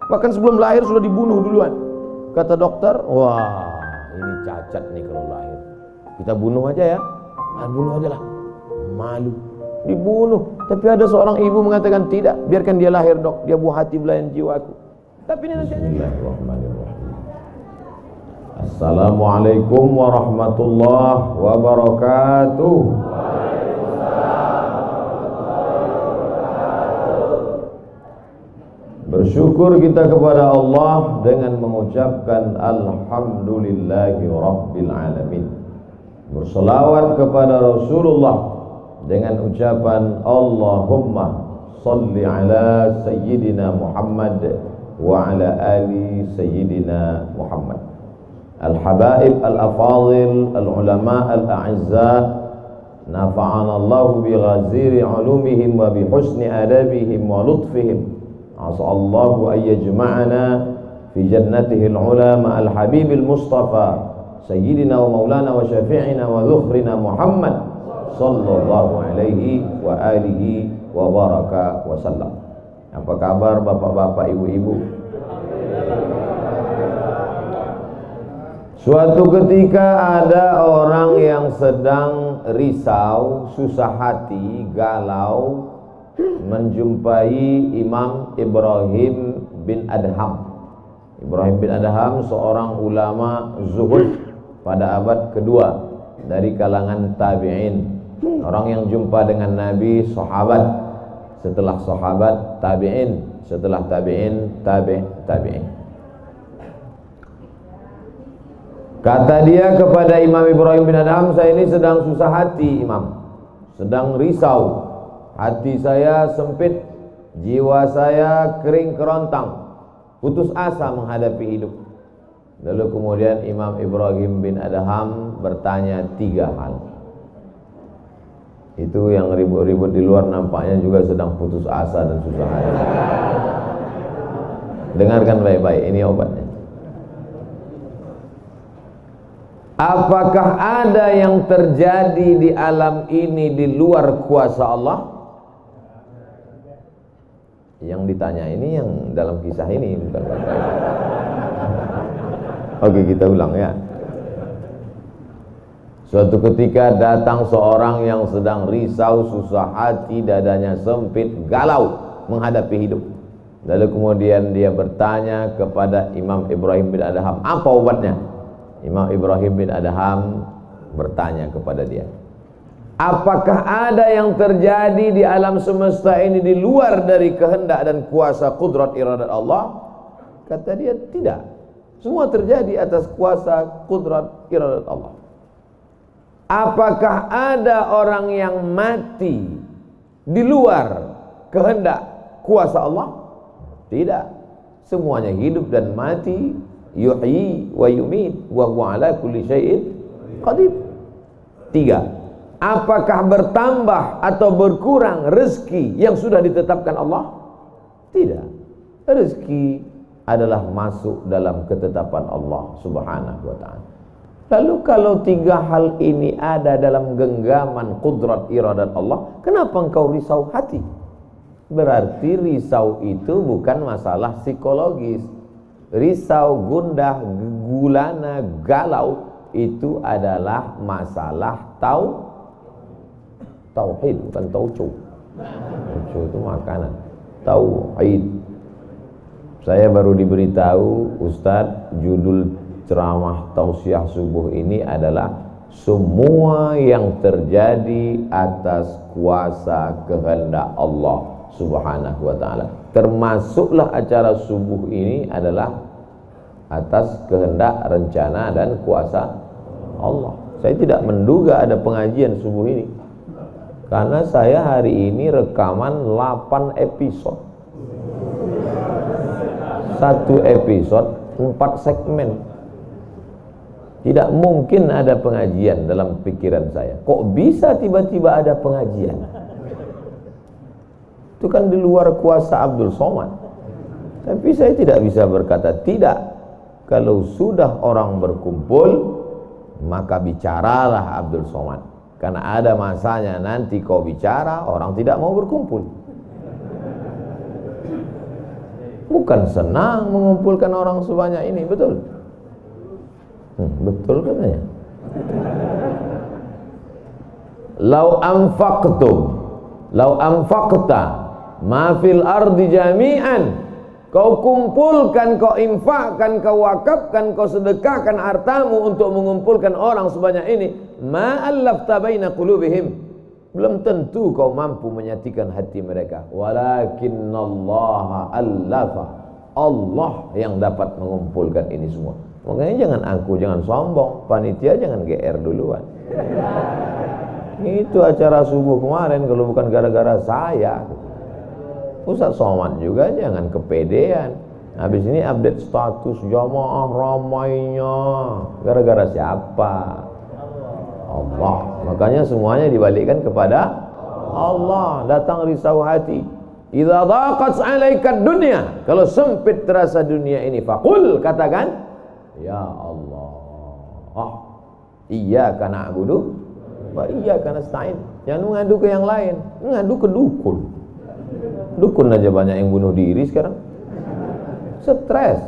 Bahkan sebelum lahir sudah dibunuh duluan. Kata dokter, wah ini cacat nih kalau lahir. Kita bunuh aja ya. Bunuh aja lah. Malu. Dibunuh. Tapi ada seorang ibu mengatakan tidak. Biarkan dia lahir dok. Dia buah hati belayan jiwaku. Tapi ini nanti aja. Bismillahirrahmanirrahim. Assalamualaikum warahmatullahi wabarakatuh. Bersyukur kita kepada Allah dengan mengucapkan alhamdulillahi rabbil alamin. Berselawat kepada Rasulullah dengan ucapan Allahumma salli ala sayyidina Muhammad wa ala ali sayyidina Muhammad. Al-habaib al-afadil al-ulama al-a'izza, nafa'ana Allah bi ghaziri ulumihim wa bi husni adabihim wa lutfihim. As'allahu an yajma'ana fi jannatihi al-ula ma'al habibil mustafa sayyidina wa maulana wa syafi'ina wa dhukhrina Muhammad sallallahu alaihi wa alihi wa baraka wa sallam. Apa kabar bapak-bapak, ibu-ibu? Suatu ketika ada orang yang sedang risau, susah hati, galau, menjumpai Imam Ibrahim bin Adham. Ibrahim bin Adham seorang ulama zuhud pada abad kedua dari kalangan tabi'in. Orang yang jumpa dengan Nabi, sahabat, setelah sahabat tabi'in, setelah tabi'in tabi'in. Kata dia kepada Imam Ibrahim bin Adham, saya ini sedang susah hati Imam, sedang risau, hati saya sempit, jiwa saya kering kerontang, putus asa menghadapi hidup. Lalu kemudian Imam Ibrahim bin Adham bertanya 3 hal. Itu yang ribut-ribut di luar nampaknya juga sedang putus asa dan susah hati. Dengarkan baik-baik, ini obatnya. Apakah ada yang terjadi di alam ini di luar kuasa Allah? Yang ditanya ini yang dalam kisah ini, bukan baik-baik. Oke, kita ulang ya. Suatu ketika datang seorang yang sedang risau, susah hati, dadanya sempit, galau menghadapi hidup. Lalu kemudian dia bertanya kepada Imam Ibrahim bin Adham, apa obatnya? Imam Ibrahim bin Adham bertanya kepada dia, apakah ada yang terjadi di alam semesta ini di luar dari kehendak dan kuasa kudrat iradat Allah? Kata dia, tidak. Semua terjadi atas kuasa kudrat iradat Allah. Apakah ada orang yang mati di luar kehendak kuasa Allah? Tidak. Semuanya hidup dan mati. Yuhyi wa yumit wa huwa ala kulli syai'in qadir. 3. Apakah bertambah atau berkurang rezeki yang sudah ditetapkan Allah? Tidak. Rezeki adalah masuk dalam ketetapan Allah Subhanahu wa ta'ala. Lalu kalau 3 hal ini ada dalam genggaman kudrat iradat Allah, kenapa engkau risau hati? Berarti risau itu bukan masalah psikologis. Risau, gundah, gulana, galau itu adalah masalah tauhid, bukan tauco. Tauco itu makanan. Tauhid. Saya baru diberitahu, Ustadz, judul ceramah tausiah subuh ini adalah semua yang terjadi atas kuasa kehendak Allah Subhanahu wa ta'ala. Termasuklah acara subuh ini adalah atas kehendak, rencana dan kuasa Allah. Saya tidak menduga ada pengajian subuh ini, karena saya hari ini rekaman 8 episode. 1 episode 4 segmen. Tidak mungkin ada pengajian dalam pikiran saya. Kok bisa tiba-tiba ada pengajian? Itu kan di luar kuasa Abdul Somad. Tapi saya tidak bisa berkata tidak. Kalau sudah orang berkumpul, maka bicaralah Abdul Somad. Karena ada masanya nanti kau bicara, orang tidak mau berkumpul. Bukan senang mengumpulkan orang sebanyak ini, betul? Betul katanya. Lau anfaqta ma fil ardi jami'an, kau kumpulkan, kau infakkan, kau wakafkan, kau sedekahkan hartamu untuk mengumpulkan orang sebanyak ini, ma allafta baina qulubihim, belum tentu kau mampu menyatukan hati mereka. Walakinnallaha allafa, Allah yang dapat mengumpulkan ini semua. Makanya jangan angku, jangan sombong, panitia jangan GR duluan. Itu acara subuh kemarin kalau bukan gara-gara saya. Ustaz Somad juga jangan kepedean. Habis ini update status jamaah ramainya. Gara-gara siapa? Allah. Makanya semuanya dibalikkan kepada Allah. Datang risau hati. Idza dhaqat 'alaika dunya, kalau sempit terasa dunia ini, faqul, katakan, ya Allah, iyyaka na'budu wa iyyaka nasta'in. Jangan mengadu ke yang lain, mengadu ke dukun. Dukun aja banyak yang bunuh diri sekarang. Stres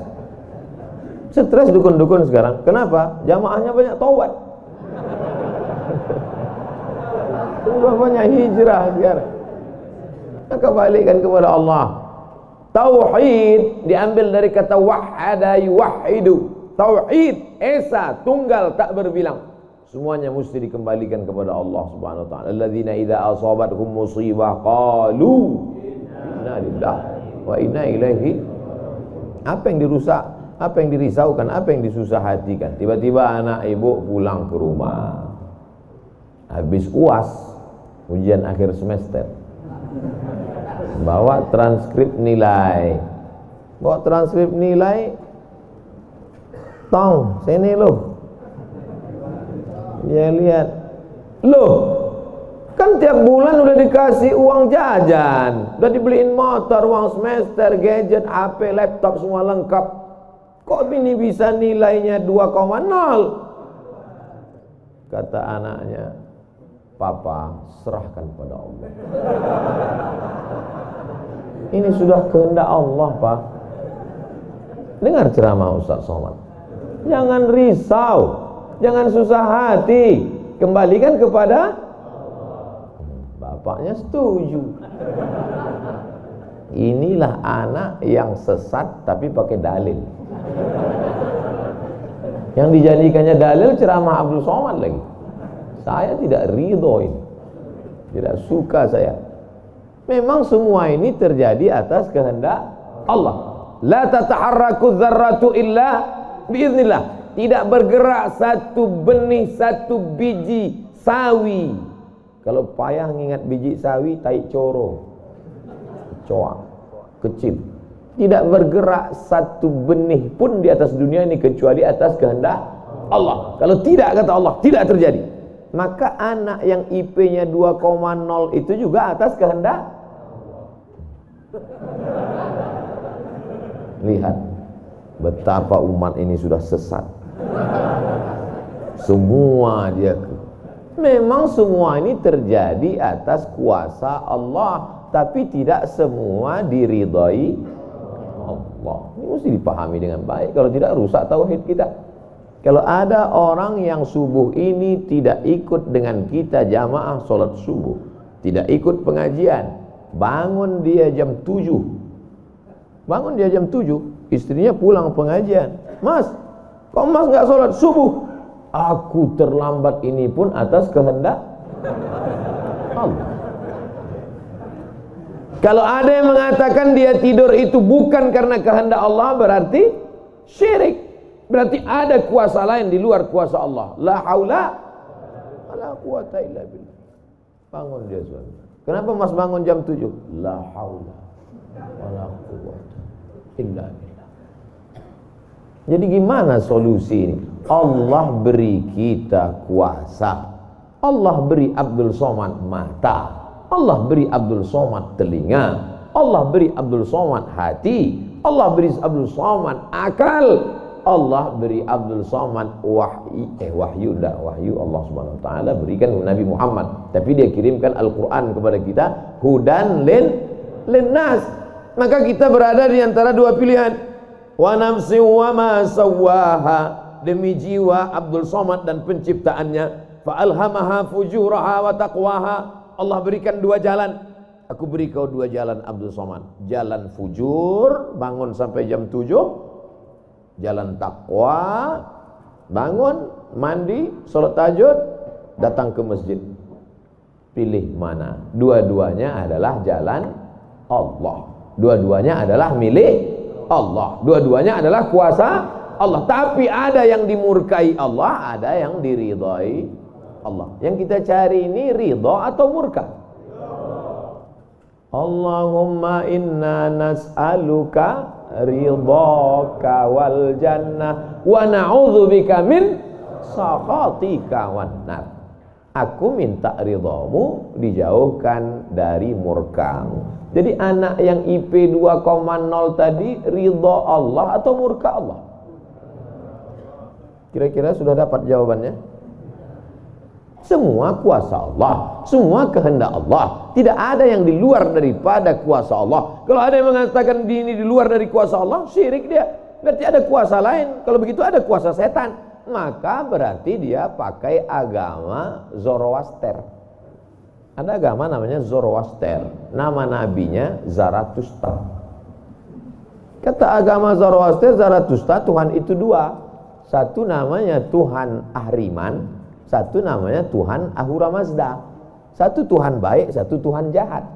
dukun-dukun sekarang. Kenapa? Jamaahnya banyak taubat. Sudah banyak hijrah sekarang. Maka balikkan kepada Allah. Tauhid diambil dari kata wahada yuwahidu. Tauhid, esa, tunggal, tak berbilang. Semuanya mesti dikembalikan kepada Allah Subhanahu wa taala. Alladzina idza asabathum musibah qalu inna lillahi wa inna ilaihi. Apa yang dirusak, apa yang dirisaukan, apa yang disusah hatikan. Tiba-tiba anak ibu pulang ke rumah, habis UAS, ujian akhir semester, bawa transkrip nilai, tong sini loh. Dia lihat, loh, kan tiap bulan udah dikasih uang jajan, udah dibeliin motor, uang semester, gadget, HP, laptop, semua lengkap. Kok ini bisa nilainya 2,0? Kata anaknya, Papa, serahkan pada Allah. Ini sudah kehendak Allah, Pak. Dengar ceramah Ustaz Somad. Jangan risau, jangan susah hati, kembalikan kepada bapaknya. Setuju. Inilah anak yang sesat tapi pakai dalil. Yang dijadikannya dalil ceramah Abdul Somad lagi. Saya tidak ridho ini, tidak suka saya. Memang semua ini terjadi atas kehendak Allah. La tataharraku dzarratu illa biiznillah. Tidak bergerak satu benih, satu biji sawi. Kalau payah ngingat biji sawi, tai coro, coa, kecil. Tidak bergerak satu benih pun di atas dunia ini kecuali atas kehendak Allah. Kalau tidak, kata Allah, tidak terjadi. Maka anak yang IP-nya 2,0 itu juga atas kehendak. Lihat betapa umat ini sudah sesat. Semua dia, memang semua ini terjadi atas kuasa Allah, tapi tidak semua diridhai Allah. Ini mesti dipahami dengan baik, kalau tidak rusak tauhid kita. Kalau ada orang yang subuh ini tidak ikut dengan kita jamaah sholat subuh, tidak ikut pengajian, bangun dia jam 7, istrinya pulang pengajian, Mas, kok Mas nggak sholat subuh? Aku terlambat, ini pun atas kehendak Allah. Kalau ada yang mengatakan dia tidur itu bukan karena kehendak Allah, berarti syirik. Berarti ada kuasa lain di luar kuasa Allah. La haula wala quwata illa billah. Bangun dia suami. Kenapa Mas bangun jam 7? La haula wala quwata illa billah. Jadi gimana solusi ini? Allah beri kita kuasa. Allah beri Abdul Somad mata. Allah beri Abdul Somad telinga. Allah beri Abdul Somad hati. Allah beri Abdul Somad akal. Allah beri Abdul Somad wahyu Allah Subhanahu wa taala berikan Nabi Muhammad, tapi dia kirimkan Al-Qur'an kepada kita, hudan linnas, Maka kita berada di antara dua pilihan. Wa nafsi wa ma sawwaha, demi jiwa Abdul Somad dan penciptaannya. Fa alhamaha fujuraha wa taqwaha. Allah berikan dua jalan. Aku beri kau dua jalan Abdul Somad. Jalan fujur, bangun sampai jam 7. Jalan takwa, bangun, mandi, sholat tahajud, datang ke masjid. Pilih mana? Dua-duanya adalah jalan Allah. Dua-duanya adalah milik Allah. Dua-duanya adalah kuasa Allah. Tapi ada yang dimurkai Allah, ada yang diridhai Allah. Yang kita cari ini ridha atau murka? Allahumma inna nas'aluka ridhaka wal jannah wa na'udzubika min sakhatika wan nar. Aku minta ridhamu, dijauhkan dari murkamu. Jadi anak yang IP 2,0 tadi ridha Allah atau murka Allah? Kira-kira sudah dapat jawabannya? Semua kuasa Allah, semua kehendak Allah. Tidak ada yang di luar daripada kuasa Allah. Kalau ada yang mengatakan ini di luar dari kuasa Allah, syirik dia. Berarti ada kuasa lain. Kalau begitu ada kuasa setan. Maka berarti dia pakai agama Zoroaster. Ada agama namanya Zoroaster. Nama nabinya Zarathustra. Kata agama Zoroaster, Zarathustra, Tuhan itu dua. Satu namanya Tuhan Ahriman, satu namanya Tuhan Ahura Mazda. Satu Tuhan baik, satu Tuhan jahat.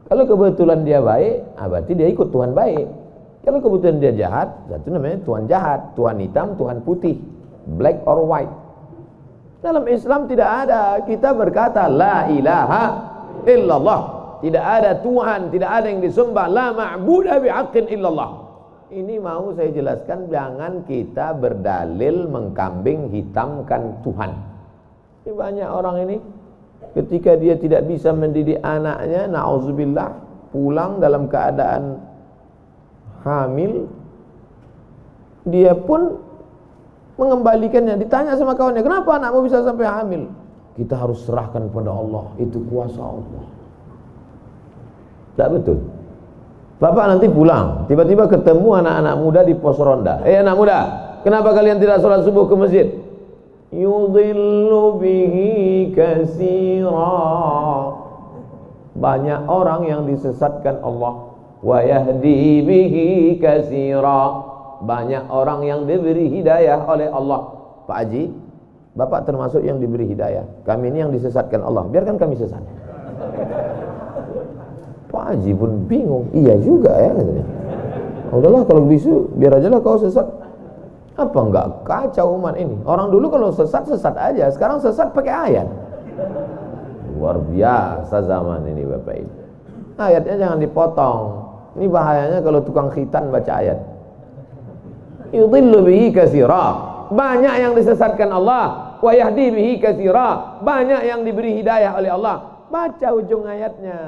Kalau kebetulan dia baik, berarti dia ikut Tuhan baik. Kalau kebetulan dia jahat, satu namanya Tuhan jahat. Tuhan hitam, Tuhan putih, black or white. Dalam Islam tidak ada. Kita berkata la ilaha illallah. Tidak ada Tuhan, tidak ada yang disembah. La ma'budu bihaqqin illallah. Ini mau saya jelaskan, jangan kita berdalil mengkambing hitamkan Tuhan. Ini banyak orang ini ketika dia tidak bisa mendidik anaknya, na'udzubillah, pulang dalam keadaan hamil, dia pun mengembalikannya. Ditanya sama kawannya, kenapa anakmu bisa sampai hamil? Kita harus serahkan pada Allah, itu kuasa Allah. Tak betul. Bapak nanti pulang, tiba-tiba ketemu anak-anak muda di pos ronda. Anak muda, kenapa kalian tidak sholat subuh ke masjid? Yudhillu bihi katsira. Banyak orang yang disesatkan Allah. Wa yahdi bihi katsira. Banyak orang yang diberi hidayah oleh Allah. Pak Haji, Bapak termasuk yang diberi hidayah. Kami ini yang disesatkan Allah. Biarkan kami sesat. Pak Haji pun bingung. Iya juga ya katanya. Udahlah kalau bisu, biar aja lah kau sesat. Apa enggak kacau umat ini? Orang dulu kalau sesat aja. Sekarang sesat pakai ayat. Luar biasa zaman ini Bapak Ibu. Ayatnya jangan dipotong. Ini bahayanya kalau tukang khitan baca ayat. Yudhillu bihi katsira. Banyak yang disesatkan Allah. Wa yahdi bihi katsira. Banyak yang diberi hidayah oleh Allah. Baca ujung ayatnya.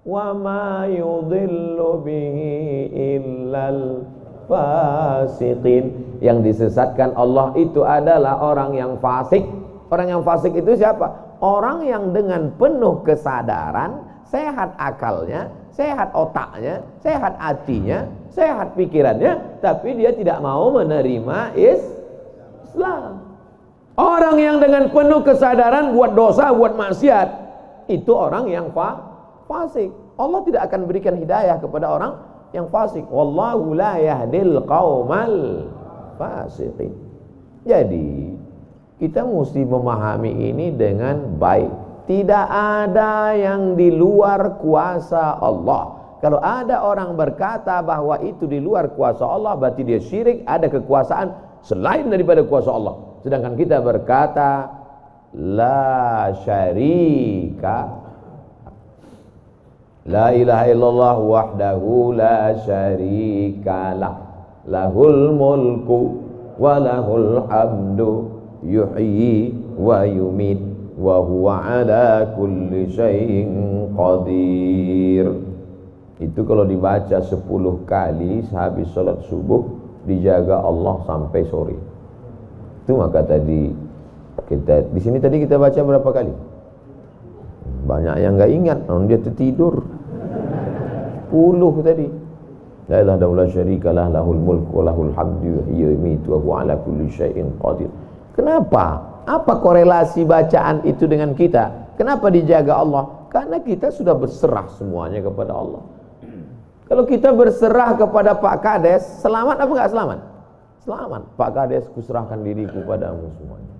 Wa ma yudhillu bihi illal fasiqin. Yang disesatkan Allah itu adalah orang yang fasik. Orang yang fasik itu siapa? Orang yang dengan penuh kesadaran, sehat akalnya, sehat otaknya, sehat hatinya, sehat pikirannya, tapi dia tidak mau menerima Islam. Orang yang dengan penuh kesadaran buat dosa, buat maksiat, itu orang yang fasik. Allah tidak akan berikan hidayah kepada orang yang fasik. Wallahu la yahdil qaumal fasiqin. Jadi kita mesti memahami ini dengan baik. Tidak ada yang di luar kuasa Allah. Kalau ada orang berkata bahwa itu di luar kuasa Allah, berarti dia syirik, ada kekuasaan selain daripada kuasa Allah. Sedangkan kita berkata la syarika, la ilaha illallah wahdahu la syarikalah, lahul mulku wa lahul hamdu yuhyi wa yumit wa huwa ala kulli syai'in qadir. Itu kalau dibaca 10 kali sehabis salat subuh, dijaga Allah sampai sore. Itu maka tadi kita di sini tadi kita baca berapa kali? Banyak yang enggak ingat, dia tertidur. 10 tadi. La ilaha illallah syarikalah lahul mulku wa lahul hamdu yuhyi wa yumiitu wa huwa ala kulli syai'in qadir. Kenapa? Apa korelasi bacaan itu dengan kita? Kenapa dijaga Allah? Karena kita sudah berserah semuanya kepada Allah. Kalau kita berserah kepada Pak Kades, selamat apa enggak selamat? Selamat. Pak Kades, kuserahkan diriku padamu semuanya.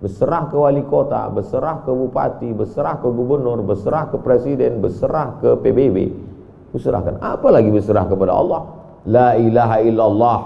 Berserah ke wali kota, berserah ke bupati, berserah ke gubernur, berserah ke presiden, berserah ke PBB. Kuserahkan. Apalagi berserah kepada Allah. La ilaha illallah.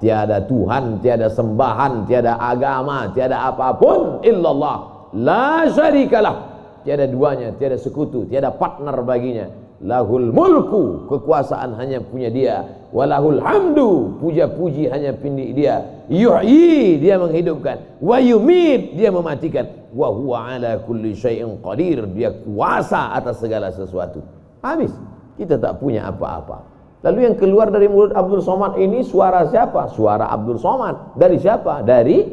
Tiada Tuhan, tiada sembahan, tiada agama, tiada apapun illallah. La syarikalah. Tiada duanya, tiada sekutu, tiada partner baginya. Lahul mulku, kekuasaan hanya punya dia. Walahul hamdu, puja-puji hanya punya dia. Yuhyi, dia menghidupkan. Wa yumit, dia mematikan. Wa huwa ala kulli syai'in qadir, dia kuasa atas segala sesuatu. Habis. Kita tak punya apa-apa. Lalu yang keluar dari mulut Abdul Somad ini suara siapa? Suara Abdul Somad. Dari siapa? Dari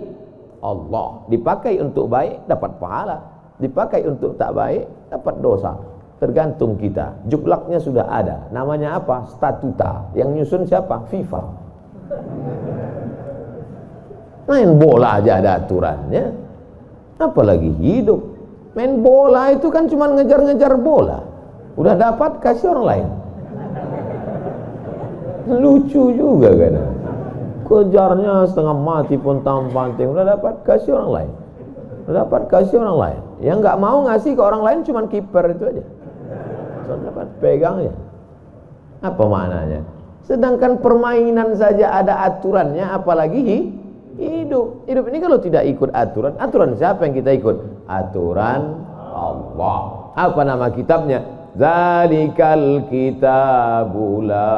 Allah. Dipakai untuk baik, dapat pahala. Dipakai untuk tak baik, dapat dosa. Tergantung kita. Juklaknya sudah ada. Namanya apa? Statuta. Yang nyusun siapa? FIFA. Main bola aja ada aturannya. Apalagi hidup. Main bola itu kan cuma ngejar-ngejar bola. Udah dapat, kasih orang lain. Lucu juga kan. Kejarnya setengah mati pun tampanting. Udah dapat, kasih orang lain. Udah dapat, kasih orang lain. Yang nggak mau ngasih ke orang lain cuma kiper itu aja. Sudah dapat, pegang ya. Apa maknanya? Sedangkan permainan saja ada aturannya, apalagi hidup. Hidup ini kalau tidak ikut aturan, aturan siapa yang kita ikut? Aturan Allah. Apa nama kitabnya? Zalikal kitabu la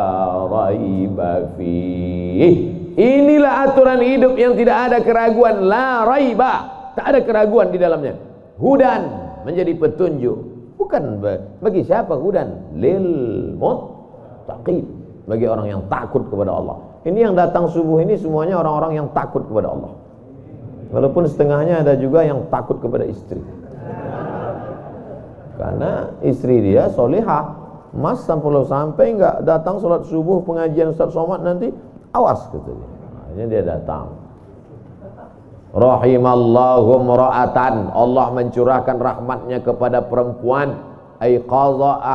raiba fih. Inilah aturan hidup yang tidak ada keraguan, la raiba, tak ada keraguan di dalamnya. Hudan, menjadi petunjuk. Bukan bagi siapa hudan? Lil muttaqin, bagi orang yang takut kepada Allah. Ini yang datang subuh ini semuanya orang-orang yang takut kepada Allah. Walaupun setengahnya ada juga yang takut kepada istri. Karena istri dia solihah. Mas sampai enggak datang sholat subuh pengajian Ustaz Somad nanti, awas katanya. Akhirnya dia datang. Rahimallahu mra'atan, Allah mencurahkan rahmatnya kepada perempuan. Aiqadha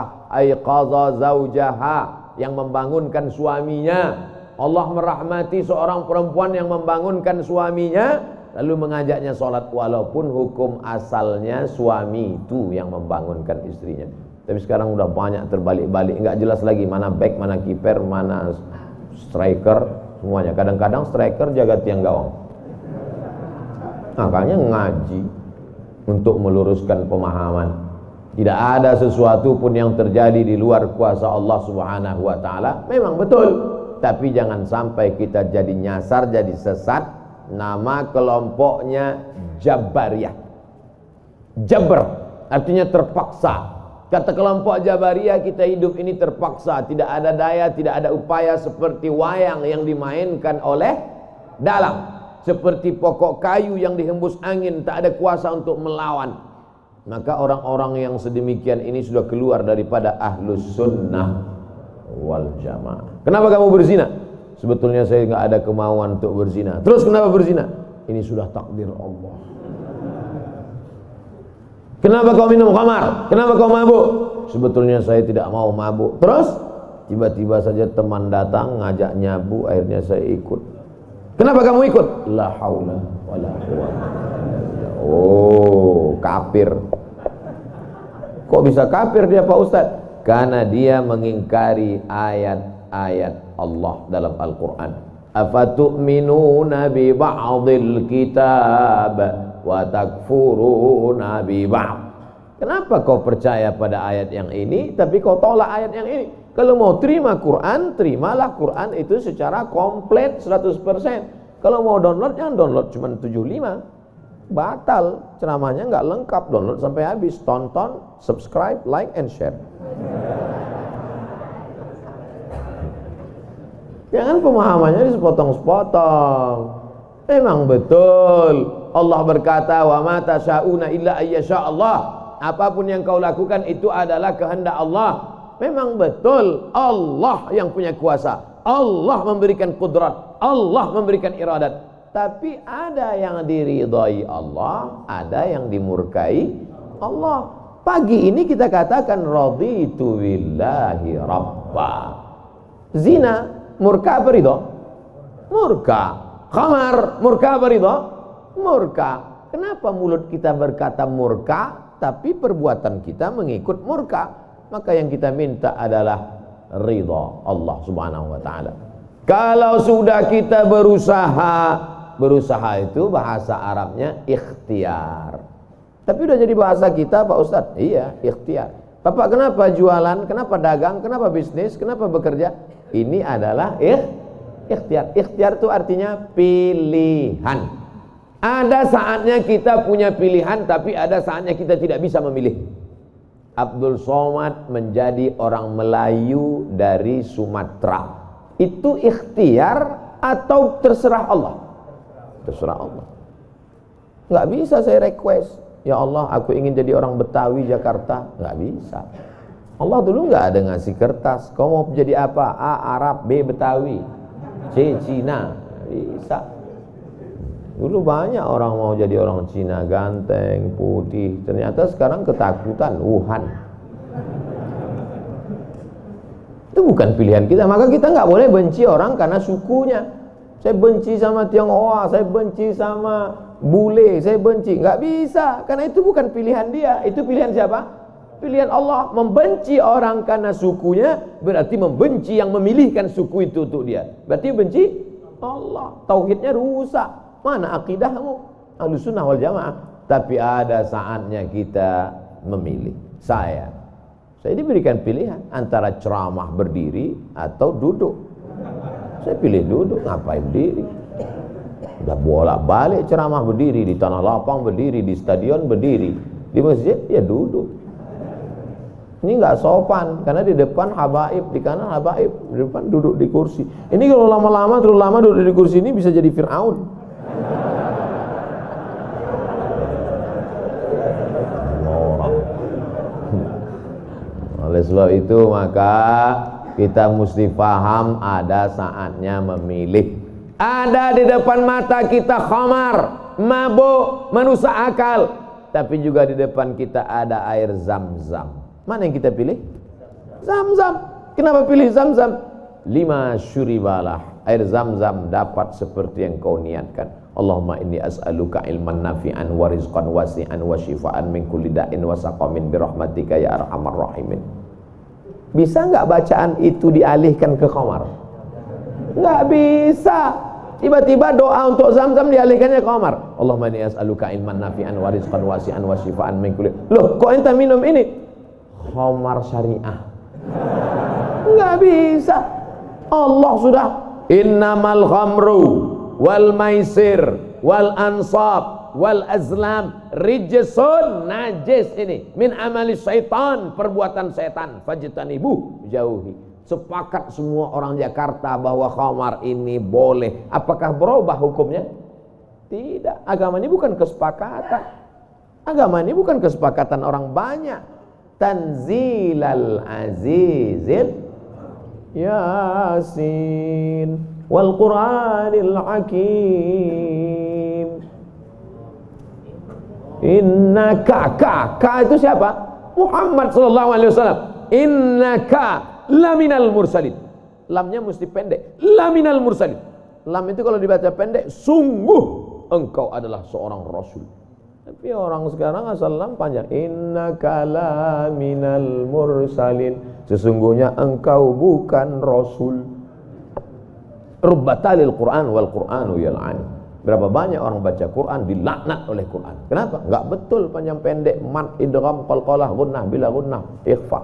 zaujaha, yang membangunkan suaminya. Allah merahmati seorang perempuan yang membangunkan suaminya, lalu mengajaknya sholat, walaupun hukum asalnya suami itu yang membangunkan istrinya. Tapi sekarang udah banyak terbalik-balik, nggak jelas lagi mana back, mana kiper, mana striker, semuanya. Kadang-kadang striker jaga tiang gawang. Makanya ngaji untuk meluruskan pemahaman. Tidak ada sesuatu pun yang terjadi di luar kuasa Allah Subhanahu wa taala. Memang betul, tapi jangan sampai kita jadi nyasar, jadi sesat. Nama kelompoknya Jabariyah. Jabr artinya terpaksa. Kata kelompok Jabariyah, kita hidup ini terpaksa, tidak ada daya, tidak ada upaya, seperti wayang yang dimainkan oleh dalang, seperti pokok kayu yang dihembus angin, tak ada kuasa untuk melawan. Maka orang-orang yang sedemikian ini sudah keluar daripada ahlus sunnah wal jamaah. Kenapa kamu berzina? Sebetulnya saya nggak ada kemauan untuk berzina. Terus kenapa berzina? Ini sudah takdir Allah. Kenapa kau minum khamar? Kenapa kau mabuk? Sebetulnya saya tidak mau mabuk. Terus tiba-tiba saja teman datang ngajak nyabu, akhirnya saya ikut. Kenapa kamu ikut? La haula wala quwwata. Oh, kafir. Kok bisa kafir dia Pak Ustaz? Karena dia mengingkari ayat-ayat Allah dalam Al-Quran. Afatu'minuna bi ba'dil kitab wa takfuruna bi ba'd. Kenapa kau percaya pada ayat yang ini tapi kau tolak ayat yang ini? Kalau mau terima Quran, terimalah Quran itu secara komplit 100%. Kalau mau download, jangan download cuma 75. Batal, ceramahnya nggak lengkap. Download sampai habis, tonton, subscribe, like, and share. Jangan pemahamannya disepotong-sepotong. Memang betul Allah berkata, wa ma tasyauna illa ayyasha Allah. Apapun yang kau lakukan itu adalah kehendak Allah. memang betul Allah yang punya kuasa, Allah memberikan kudrat, Allah memberikan iradat. Tapi ada yang diridhai Allah, ada yang dimurkai Allah. Pagi ini kita katakan raditu billahi rabba. Zina murka apa ridha? Murka. Khamar murka apa ridha? Murka. Kenapa mulut kita berkata murka tapi perbuatan kita mengikut murka? Maka yang kita minta adalah ridha Allah Subhanahu wa taala. Kalau sudah kita berusaha itu bahasa Arabnya ikhtiar. Tapi udah jadi bahasa kita Pak Ustadz. Iya, ikhtiar. Bapak kenapa jualan, kenapa dagang, kenapa bisnis, kenapa bekerja? Ini adalah ikhtiar. Ikhtiar itu artinya pilihan. Ada saatnya kita punya pilihan, tapi ada saatnya kita tidak bisa memilih. Abdul Somad menjadi orang Melayu dari Sumatera. Itu ikhtiar atau terserah Allah? Terserah Allah. Nggak bisa saya request, ya Allah aku ingin jadi orang Betawi Jakarta. Nggak bisa. Allah dulu nggak ada ngasih kertas, kau mau jadi apa? A. Arab, B. Betawi, C. Cina. Nggak bisa. Dulu banyak orang mau jadi orang Cina, ganteng, putih. Ternyata sekarang ketakutan, Wuhan. Itu bukan pilihan kita. Maka kita nggak boleh benci orang karena sukunya. Saya benci sama Tionghoa, saya benci sama bule, saya benci. Nggak bisa, karena itu bukan pilihan dia. Itu pilihan siapa? Pilihan Allah. Membenci orang karena sukunya berarti membenci yang memilihkan suku itu untuk dia. Berarti benci Allah. Tauhidnya rusak. Mana akidahmu? Ahlussunnah wal Jamaah. Tapi ada saatnya kita memilih. Saya diberikan pilihan antara ceramah berdiri atau duduk. Saya pilih duduk, ngapain berdiri? Udah bolak-balik ceramah berdiri, di tanah lapang berdiri, di stadion berdiri, di masjid ya duduk. Ini nggak sopan, karena di depan habaib, di kanan habaib, di depan duduk di kursi. Ini kalau lama-lama terlalu lama duduk di kursi ini bisa jadi Fir'aun. Oleh sebab itu maka kita mesti paham ada saatnya memilih. Ada di depan mata kita khamar, mabuk, merusak akal. Tapi juga di depan kita ada air Zam-Zam. Mana yang kita pilih? Zam-Zam. Kenapa pilih Zam-Zam? 5 syuribalah. Air Zam-Zam dapat seperti yang kau niatkan. Allahumma inni as'aluka ilman nafi'an wa rizqan wasi'an wa shifaan min kulli da'in wa saqamin birahmatika ya arhamar rahimin. Bisa nggak bacaan itu dialihkan ke khamar? Nggak bisa. Tiba-tiba doa untuk Zam-Zam dialihkannya ke khamar. Allahumma inni as'aluka ilman nafi'an wa rizqan wasi'an wa shifaan min kulli. Loh, kok ente minum ini? Khamar syariah. Nggak bisa. Allah sudah innamal khamru wal maisir wal ansab wal azlam rijsun, najis ini, min amali syaitan, perbuatan setan, fajtanibuh, jauhi. Sepakat semua orang Jakarta bahwa khamar ini boleh. Apakah berubah hukumnya? Tidak. Agama ini bukan kesepakatan. Agama ini bukan kesepakatan orang banyak. Tanzilal azizil Yasin wal Qur'anil Hakim. Innaka, ka itu siapa? Muhammad sallallahu alaihi wasallam. Innaka laminal mursalin. Lamnya mesti pendek. Laminal mursalin. Lam itu kalau dibaca pendek, sungguh engkau adalah seorang rasul. Tapi orang sekarang asal lam panjang. Innaka laminal mursalin. Sesungguhnya engkau bukan rasul. Rubbatalil Qur'an wal Qur'anu yal'an. Berapa banyak orang baca Quran dilaknat oleh Quran. Kenapa? Enggak betul panjang pendek, mad, idgham, qalqalah, gunnah, bila gunnah, ikhfa.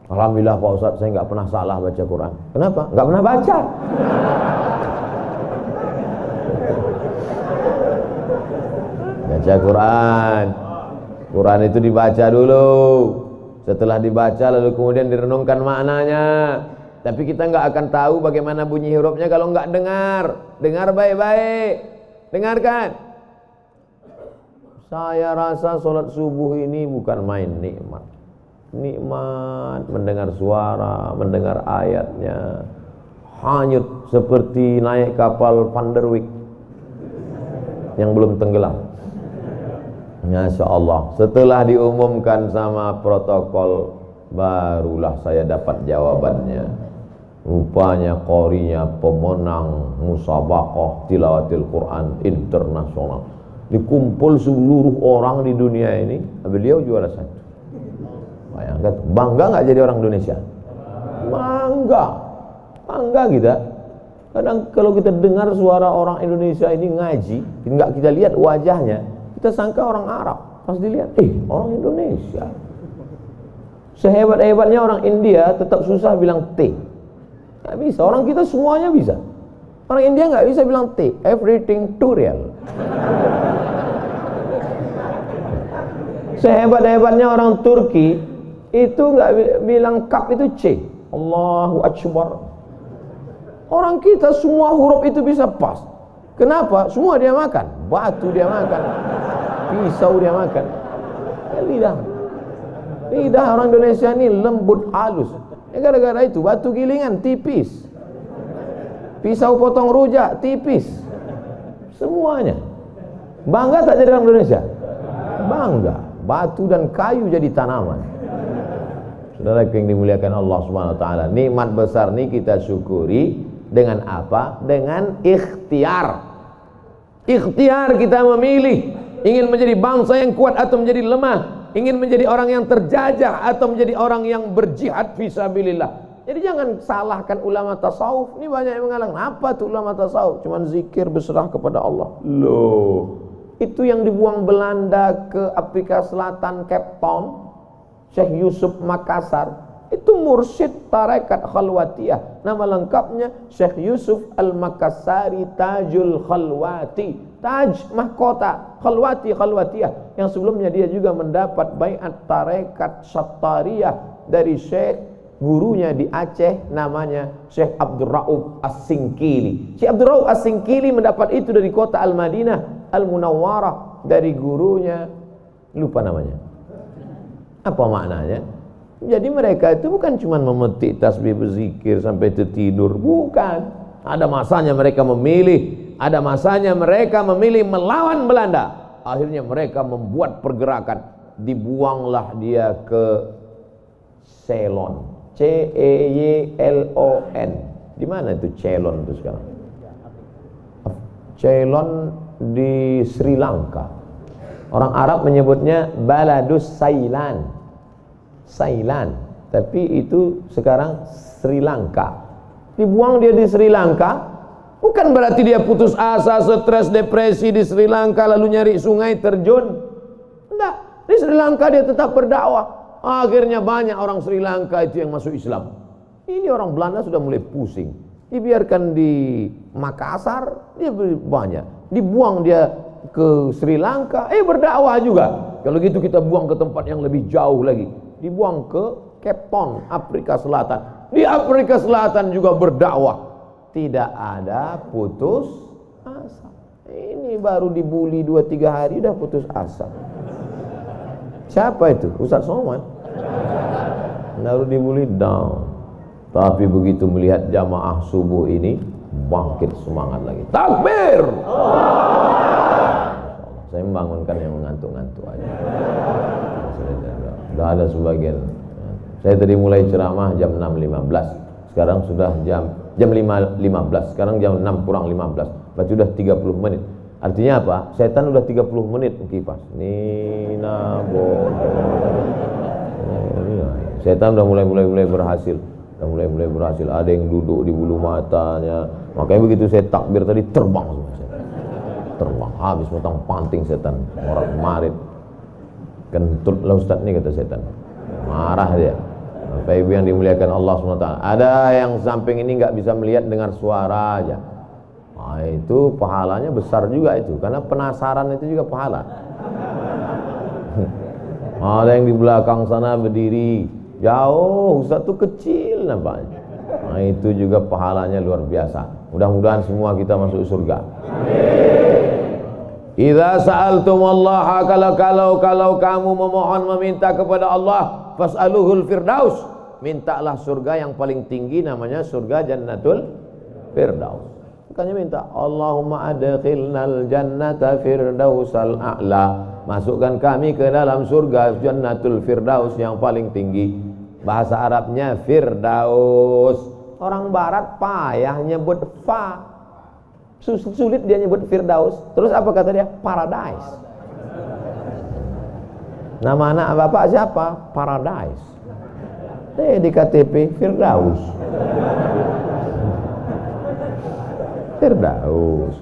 Alhamdulillah Pak Ustaz, saya enggak pernah salah baca Quran. Kenapa? Enggak pernah baca. Baca Quran. Quran itu dibaca dulu. Setelah dibaca lalu kemudian direnungkan maknanya. Tapi kita enggak akan tahu bagaimana bunyi hurufnya kalau enggak dengar. Dengar baik-baik. Dengarkan. Saya rasa sholat subuh ini bukan main nikmat. nikmat mendengar suara, mendengar ayatnya, hanyut seperti naik kapal Van der Wijk yang belum tenggelam. Masya Allah, setelah diumumkan sama protokol, barulah saya dapat jawabannya. Rupanya qorinya pemenang musabaqah tilawatil Quran internasional. Dikumpul seluruh orang di dunia ini, beliau juara satu. Bayangkan, bangga nggak jadi orang Indonesia? Bangga, bangga kita. Kadang kalau kita dengar suara orang Indonesia ini ngaji, nggak kita lihat wajahnya, kita sangka orang Arab. Pas dilihat, orang Indonesia. Sehebat-hebatnya orang India tetap susah bilang T. Nggak bisa, orang kita semuanya bisa. Orang India nggak bisa bilang T, everything too real. Sehebat-hebatnya orang Turki itu nggak bilang kap itu C. Allahu Akbar. Orang kita semua huruf itu bisa pas. Kenapa? Semua dia makan. Batu dia makan, pisau dia makan. Lidah orang Indonesia ini lembut halus. Gara-gara itu batu gilingan tipis, pisau potong rujak tipis, semuanya. Bangga tak jadi orang Indonesia? Bangga. Batu dan kayu jadi tanaman. Saudara yang dimuliakan Allah Subhanahu wa taala, nikmat besar ini kita syukuri dengan apa? Dengan ikhtiar. Ikhtiar kita memilih ingin menjadi bangsa yang kuat atau menjadi lemah, ingin menjadi orang yang terjajah atau menjadi orang yang berjihad fisabilillah. Jadi jangan salahkan ulama tasawuf. Ini banyak yang mengatakan, apa tuh ulama tasawuf? Cuman zikir berserah kepada Allah. Loh, itu yang dibuang Belanda ke Afrika Selatan, Cape Town, Syekh Yusuf Makassar, itu mursyid tarekat khalwatiyah. Nama lengkapnya Syekh Yusuf Al-Makassari Tajul Khalwati. Taj mahkota, khalwati khalwatiyah. Yang sebelumnya dia juga mendapat baiat tarekat Sattariyah dari Syekh gurunya di Aceh, namanya Syekh Abdul Rauf As-Singkili. Syekh Abdul Rauf As-Singkili mendapat itu dari kota Al-Madinah Al-Munawwarah, dari gurunya, lupa namanya. Apa maknanya? Jadi mereka itu bukan cuma memetik tasbih berzikir sampai tertidur, bukan. Ada masanya mereka memilih, ada masanya mereka memilih melawan Belanda. Akhirnya mereka membuat pergerakan, dibuanglah dia ke Ceylon, Ceylon. Di mana itu Ceylon itu sekarang? Ceylon di Sri Lanka. Orang Arab menyebutnya Baladus Sailan. Sailan, tapi itu sekarang Sri Lanka. Dibuang dia di Sri Lanka, bukan berarti dia putus asa, stres, depresi di Sri Lanka lalu nyari sungai terjun. Enggak, di Sri Lanka dia tetap berdakwah. Akhirnya banyak orang Sri Lanka itu yang masuk Islam. Ini orang Belanda sudah mulai pusing. Dibiarkan di Makassar, dia banyak. Dibuang dia ke Sri Lanka, berdakwah juga. Kalau gitu kita buang ke tempat yang lebih jauh lagi. Dibuang ke Cape Town, Afrika Selatan. Di Afrika Selatan juga berdakwah. Tidak ada putus asa. Ini baru dibully 2-3 hari udah putus asa. Siapa itu? Ustaz Somad. Baru dibully down. Tapi begitu melihat jamaah subuh ini, bangkit semangat lagi. Takbir! Saya membangunkan yang mengantuk-ngantuk aja. Sudah ada sebagian. Saya tadi mulai ceramah jam 6.15. Sekarang sudah jam 5.15. Sekarang jam 6 kurang 15. Berarti sudah 30 menit. Artinya apa? Setan udah 30 menit kipas. Nina bodoh. Setan udah mulai berhasil. Udah mulai berhasil. Ada yang duduk di bulu matanya. Makanya begitu saya takbir tadi terbang semua setan. Terbang. Habis potong panting setan. Orang marit. Kentut lah Ustaz nih, kata setan. Marah dia. Bapak Ibu yang dimuliakan Allah SWT, ada yang samping ini nggak bisa melihat dengar suara aja. Nah, itu pahalanya besar juga itu, karena penasaran itu juga pahala. Ada yang di belakang sana berdiri jauh, Ustaz tuh kecil nampaknya. Nah, itu juga pahalanya luar biasa. Mudah-mudahan semua kita masuk surga. Idza sa'altumullaha, kalau kamu memohon meminta kepada Allah, fas'aluhul firdaus, mintalah surga yang paling tinggi, namanya surga Jannatul Firdaus. Makanya minta Allahumma adkhilnal jannata firdausal a'la, masukkan kami ke dalam surga Jannatul Firdaus yang paling tinggi. Bahasa Arabnya Firdaus. Orang barat payah nyebut fa, sulit dia nyebut Firdaus. Terus apa kata dia? Paradise. Nama anak bapak siapa? Paradise. Di KTP Firdaus. Firdaus,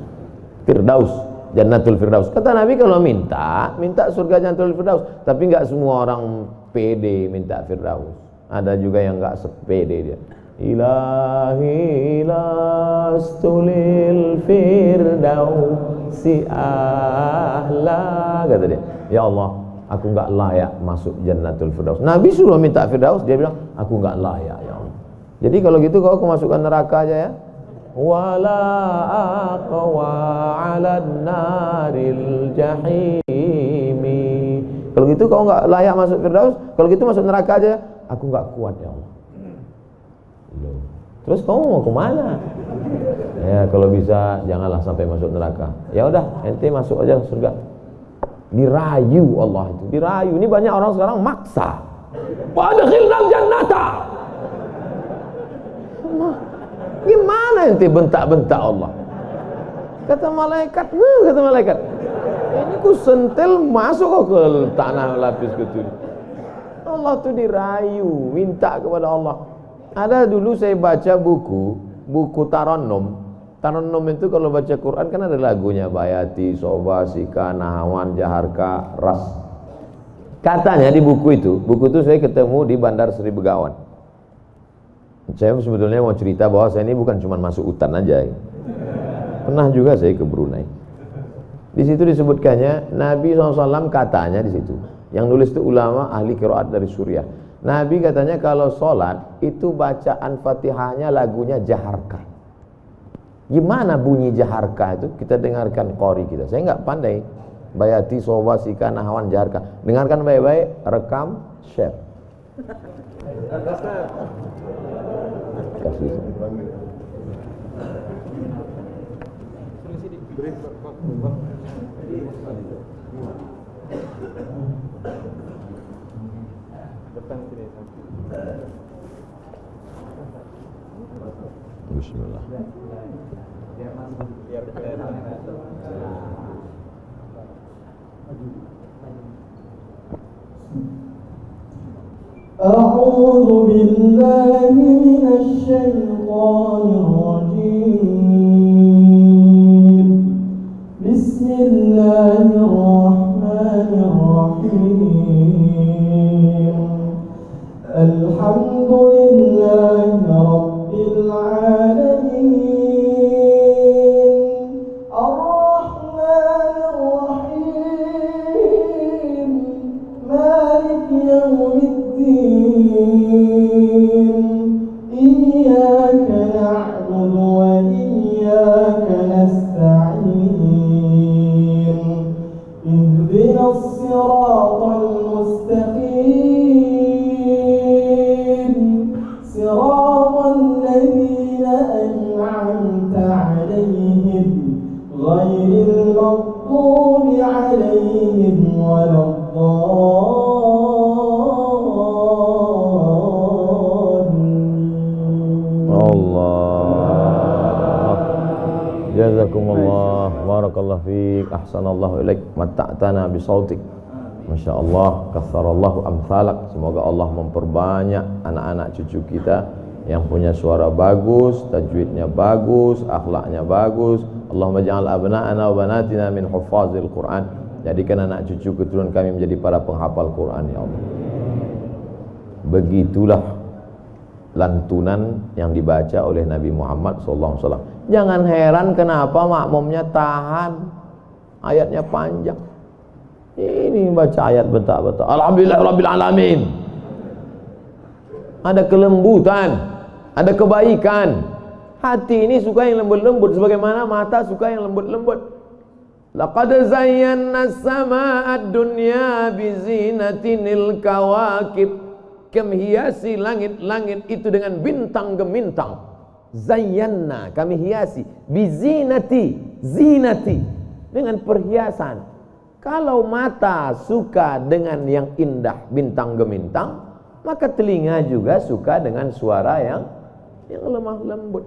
Jannatul Firdaus. Kata Nabi kalau minta surga Jannatul Firdaus. Tapi enggak semua orang pede minta Firdaus. Ada juga yang enggak sepede dia. Ilahi lastulil firdausi ahla, kata dia. Ya Allah, aku enggak layak masuk Jannatul Firdaus. Nabi suruh minta Firdaus, dia bilang aku enggak layak ya Allah. Jadi kalau gitu kau masukkan neraka aja ya. Wala aqwa 'alan naril jahimi. Kalau gitu kau enggak layak masuk Firdaus, kalau gitu masuk neraka aja. Aku enggak kuat ya Allah. Loh. Terus kamu mau kemana? Ya kalau bisa janganlah sampai masuk neraka. Ya udah, ente masuk aja surga. Dirayu Allah itu, dirayu. Ini banyak orang sekarang maksa. Wa adkhilnal jannata. Gimana ente bentak-bentak Allah? Kata malaikat, ini ku sentil masuk kok ke tanah lapis gitu. Allah tuh dirayu, minta kepada Allah. Ada dulu saya baca buku Tarannum. Tarannum itu kalau baca Quran kan ada lagunya, Bayati, Soba, Sika, Nahawan, Jaharka, Ras. Katanya di buku itu saya ketemu di Bandar Sri Begawan. Saya sebetulnya mau cerita bahwa saya ini bukan cuma masuk hutan aja. Pernah juga saya ke Brunei. Di situ disebutkannya Nabi SAW katanya di situ. Yang nulis itu ulama ahli qiraat dari Suriah. Nabi katanya kalau sholat itu bacaan Fatihahnya lagunya Jaharka. Gimana bunyi Jaharka itu? Kita dengarkan qori kita. Saya nggak pandai. Bayati, Soba, Sika, Nahawan, Jaharka. Dengarkan baik-baik, rekam, share. Kasih. Bismillah. أعوذ بالله من الشيطان الرجيم. بسم الله الرحمن الرحيم. الحمد لله رب العالمين. الرحمن الرحيم. مالك يوم الدين. إياك نعبد وإياك نستعين. اهدنا الصراط المستقيم. صراط الذين أنعمت عليهم غير المغضوب عليهم ولا Jazakumullah, barakallahu fiik, ahsanallahu ilaik, matta'tana bisautik. Masya Allah, katsarallahu amsalak. Semoga Allah memperbanyak anak-anak cucu kita yang punya suara bagus, tajwidnya bagus, akhlaknya bagus. Allahumma ja'al abna'ana wa banatina min huffazil Quran. Jadikan anak cucu keturunan kami menjadi para penghafal Quran ya Allah. Begitulah lantunan yang dibaca oleh Nabi Muhammad SAW. Jangan heran kenapa makmumnya tahan, ayatnya panjang. Ini baca ayat bentak-bentak. Alhamdulillah Rabbil Alamin. Ada kelembutan, ada kebaikan. Hati ini suka yang lembut-lembut, sebagaimana mata suka yang lembut-lembut. Laqad zayyana as-samaa'a ad-dunya bizinatinil kawakib. Kami hiasi langit-langit itu dengan bintang gemintang. Zayyana, kami hiasi. Bizinati, zinati, dengan perhiasan. Kalau mata suka dengan yang indah bintang gemintang, maka telinga juga suka dengan suara yang lemah lembut.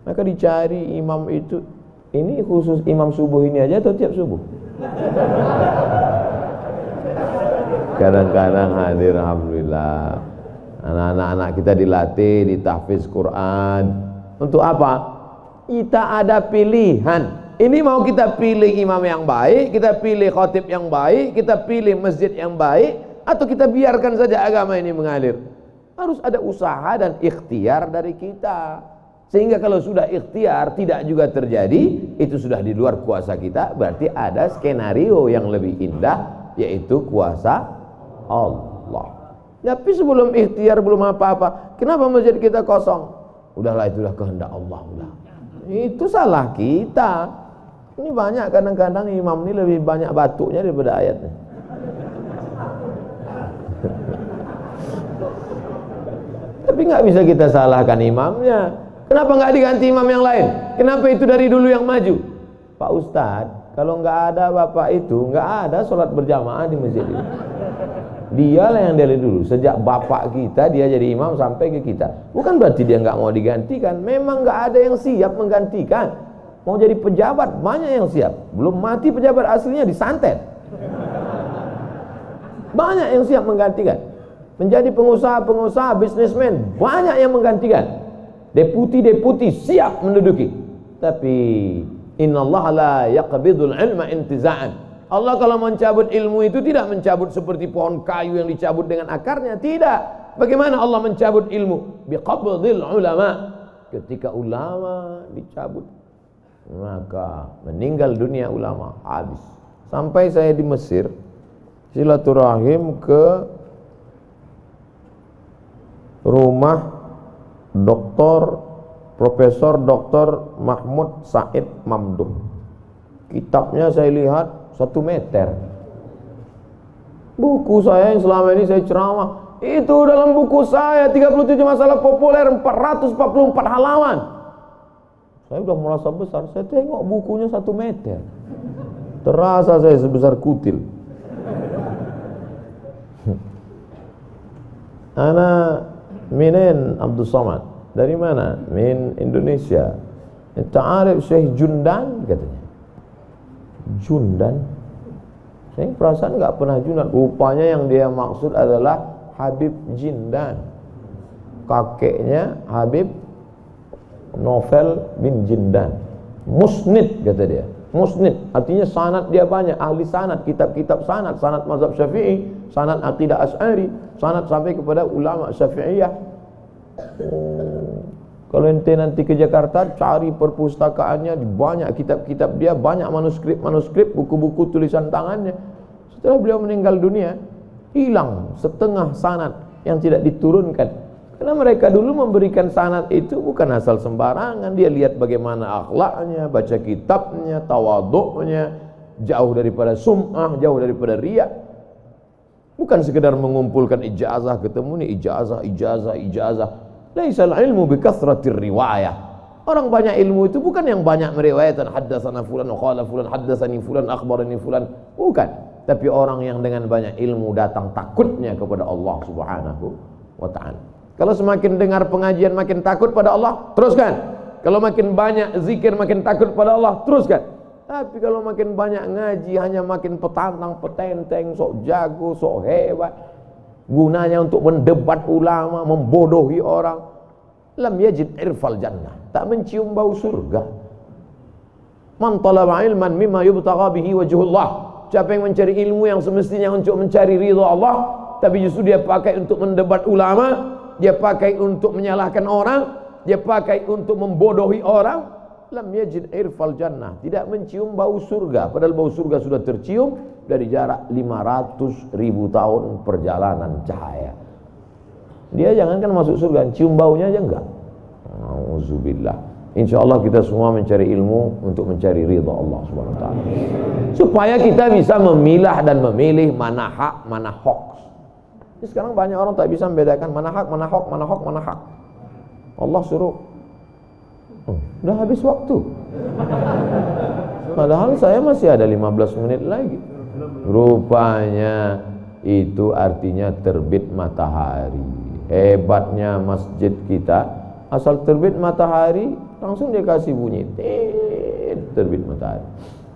Maka dicari imam itu. Ini khusus imam subuh ini aja atau tiap subuh? Kadang-kadang hadir, alhamdulillah. Anak-anak kita dilatih, ditahfiz Quran. Untuk apa? Kita ada pilihan. Ini mau kita pilih imam yang baik, kita pilih khatib yang baik, kita pilih masjid yang baik, atau kita biarkan saja agama ini mengalir. Harus ada usaha dan ikhtiar dari kita. Sehingga kalau sudah ikhtiar tidak juga terjadi, itu sudah di luar kuasa kita. Berarti ada skenario yang lebih indah, yaitu kuasa Allah. Tapi sebelum ikhtiar belum apa-apa, kenapa masjid kita kosong? Udahlah, itulah kehendak Allah. Udah. Itu salah kita. Ini banyak kadang-kadang imam ini lebih banyak batuknya daripada ayatnya. Tapi nggak bisa kita salahkan imamnya. Kenapa nggak diganti imam yang lain? Kenapa itu dari dulu yang maju? Pak Ustadz, kalau nggak ada bapak itu, nggak ada sholat berjamaah di masjid ini. Dialah yang dari dulu. Sejak bapak kita dia jadi imam sampai ke kita. Bukan berarti dia nggak mau digantikan. Memang nggak ada yang siap menggantikan. Mau jadi pejabat banyak yang siap. Belum mati pejabat aslinya disantet. Banyak yang siap menggantikan. Menjadi pengusaha-pengusaha, bisnismen banyak yang menggantikan. Deputi-deputi siap menduduki. Tapi innallaha la yaqbidul ilma intiza'an. Allah kalau mencabut ilmu itu tidak mencabut seperti pohon kayu yang dicabut dengan akarnya. Tidak. Bagaimana Allah mencabut ilmu? Biqabdil ulama. Ketika ulama dicabut, maka meninggal dunia ulama, habis. Sampai saya di Mesir silaturahim ke rumah Profesor Dr. Mahmud Said Mamduh. Kitabnya saya lihat 1 meter. Buku saya yang selama ini saya ceramah, itu dalam buku saya 37 masalah populer 444 halaman. Saya udah merasa besar, saya tengok bukunya 1 meter. Terasa saya sebesar kutil. Ana minen Abdul Somad. Dari mana? Min Indonesia. Ta'arif Syekh Jundan katanya. Jundan. Saya perasaan nggak pernah Jundan. Rupanya yang dia maksud adalah Habib Jindan. Kakeknya Habib Novel bin Jindan. Musnid kata dia. Musnid artinya sanad dia banyak, ahli sanad, kitab-kitab sanad, sanad mazhab Syafi'i, sanad aqidah Asy'ari, sanad sampai kepada ulama Syafi'iyah. Kalau ente nanti ke Jakarta cari perpustakaannya, banyak kitab-kitab dia, banyak manuskrip, buku-buku tulisan tangannya. Setelah beliau meninggal dunia, hilang setengah sanad yang tidak diturunkan. Karena mereka dulu memberikan sanad itu bukan asal sembarangan. Dia lihat bagaimana akhlaknya, baca kitabnya, tawadhu'nya, jauh daripada sum'ah, jauh daripada riya. Bukan sekedar mengumpulkan ijazah, ketemu nih ijazah. Laisal ilmu bikathratir riwayah. Orang banyak ilmu itu bukan yang banyak meriwayatkan haddatsana fulan qala fulan haddatsani fulan akhbarani fulan, bukan. Tapi orang yang dengan banyak ilmu datang takutnya kepada Allah Subhanahu wa taala. Kalau semakin dengar pengajian makin takut pada Allah, teruskan. Kalau makin banyak zikir makin takut pada Allah, teruskan. Tapi kalau makin banyak ngaji hanya makin petantang, petenteng, sok jago, sok hebat. Gunanya untuk mendebat ulama, membodohi orang. Lam yajid irfal jannah, tak mencium bau surga. Man talaba ilman mimma yubtagha bihi wajhullah. Siapa yang mencari ilmu yang semestinya untuk mencari ridha Allah, tapi justru dia pakai untuk mendebat ulama, dia pakai untuk menyalahkan orang, dia pakai untuk membodohi orang, lam yajid irfal jannah, tidak mencium bau surga. Padahal bau surga sudah tercium dari jarak 500.000 tahun perjalanan cahaya. Dia jangankan masuk surga, cium baunya aja enggak. Auzubillah. Insya Allah kita semua mencari ilmu untuk mencari ridha Allah Subhanahu Wa Taala, supaya kita bisa memilah dan memilih mana hak, mana hoax. Sekarang banyak orang tak bisa membedakan mana hak, mana hoax, mana hoax, mana hak. Allah suruh, udah habis waktu. Padahal saya masih ada 15 menit lagi. Rupanya itu artinya terbit matahari. Hebatnya masjid kita, asal terbit matahari langsung dia kasih bunyi terbit matahari.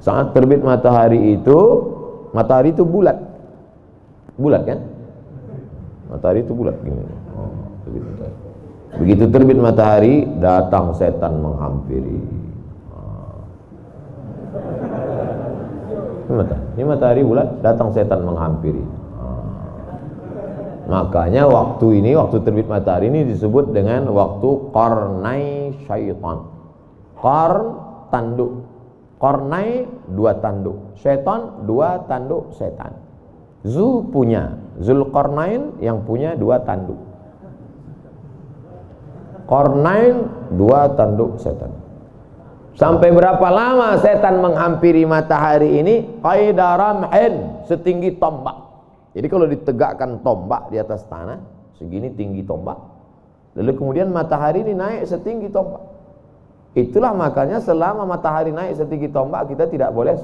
Saat terbit matahari itu bulat kan? Matahari itu bulat gini. Terbit matahari. Begitu terbit matahari, datang setan menghampiri. Ini matahari bulat, datang setan menghampiri. Makanya waktu terbit matahari ini disebut dengan waktu qarnai syaitan. Qarn tanduk, qarnai dua tanduk, syaitan dua tanduk setan. Zulqarnain yang punya dua tanduk, qarnain dua tanduk setan. Sampai berapa lama setan menghampiri matahari ini? Qaidaramhin, setinggi tombak. Jadi kalau ditegakkan tombak di atas tanah, segini tinggi tombak, lalu kemudian matahari ini naik setinggi tombak. Itulah makanya selama matahari naik setinggi tombak, kita tidak boleh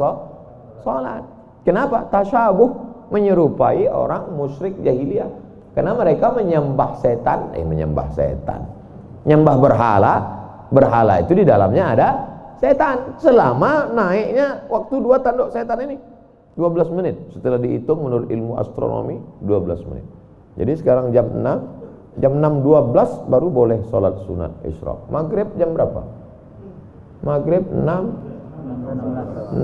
sholat. Kenapa? Tasyabuh, menyerupai orang musyrik jahiliyah. Karena mereka menyembah setan, menyembah berhala itu di dalamnya ada setan. Selama naiknya waktu dua tanduk setan ini 12 menit, setelah dihitung menurut ilmu astronomi 12 menit. Jadi sekarang jam 6.12 baru boleh sholat sunat isyraq. Maghrib jam berapa? Maghrib 6.16.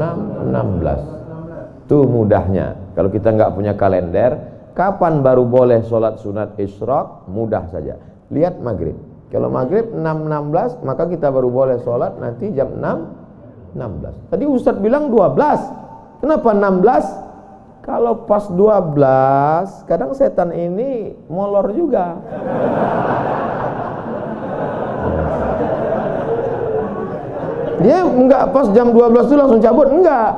Tuh mudahnya. Kalau kita nggak punya kalender, kapan baru boleh sholat sunat isyraq? Mudah saja. Lihat maghrib. Kalau maghrib 6.16, maka kita baru boleh sholat nanti jam 6.16. Tadi Ustadz bilang 12. Kenapa 16? Kalau pas 12, kadang setan ini molor juga. Dia enggak pas jam 12 itu langsung cabut, enggak.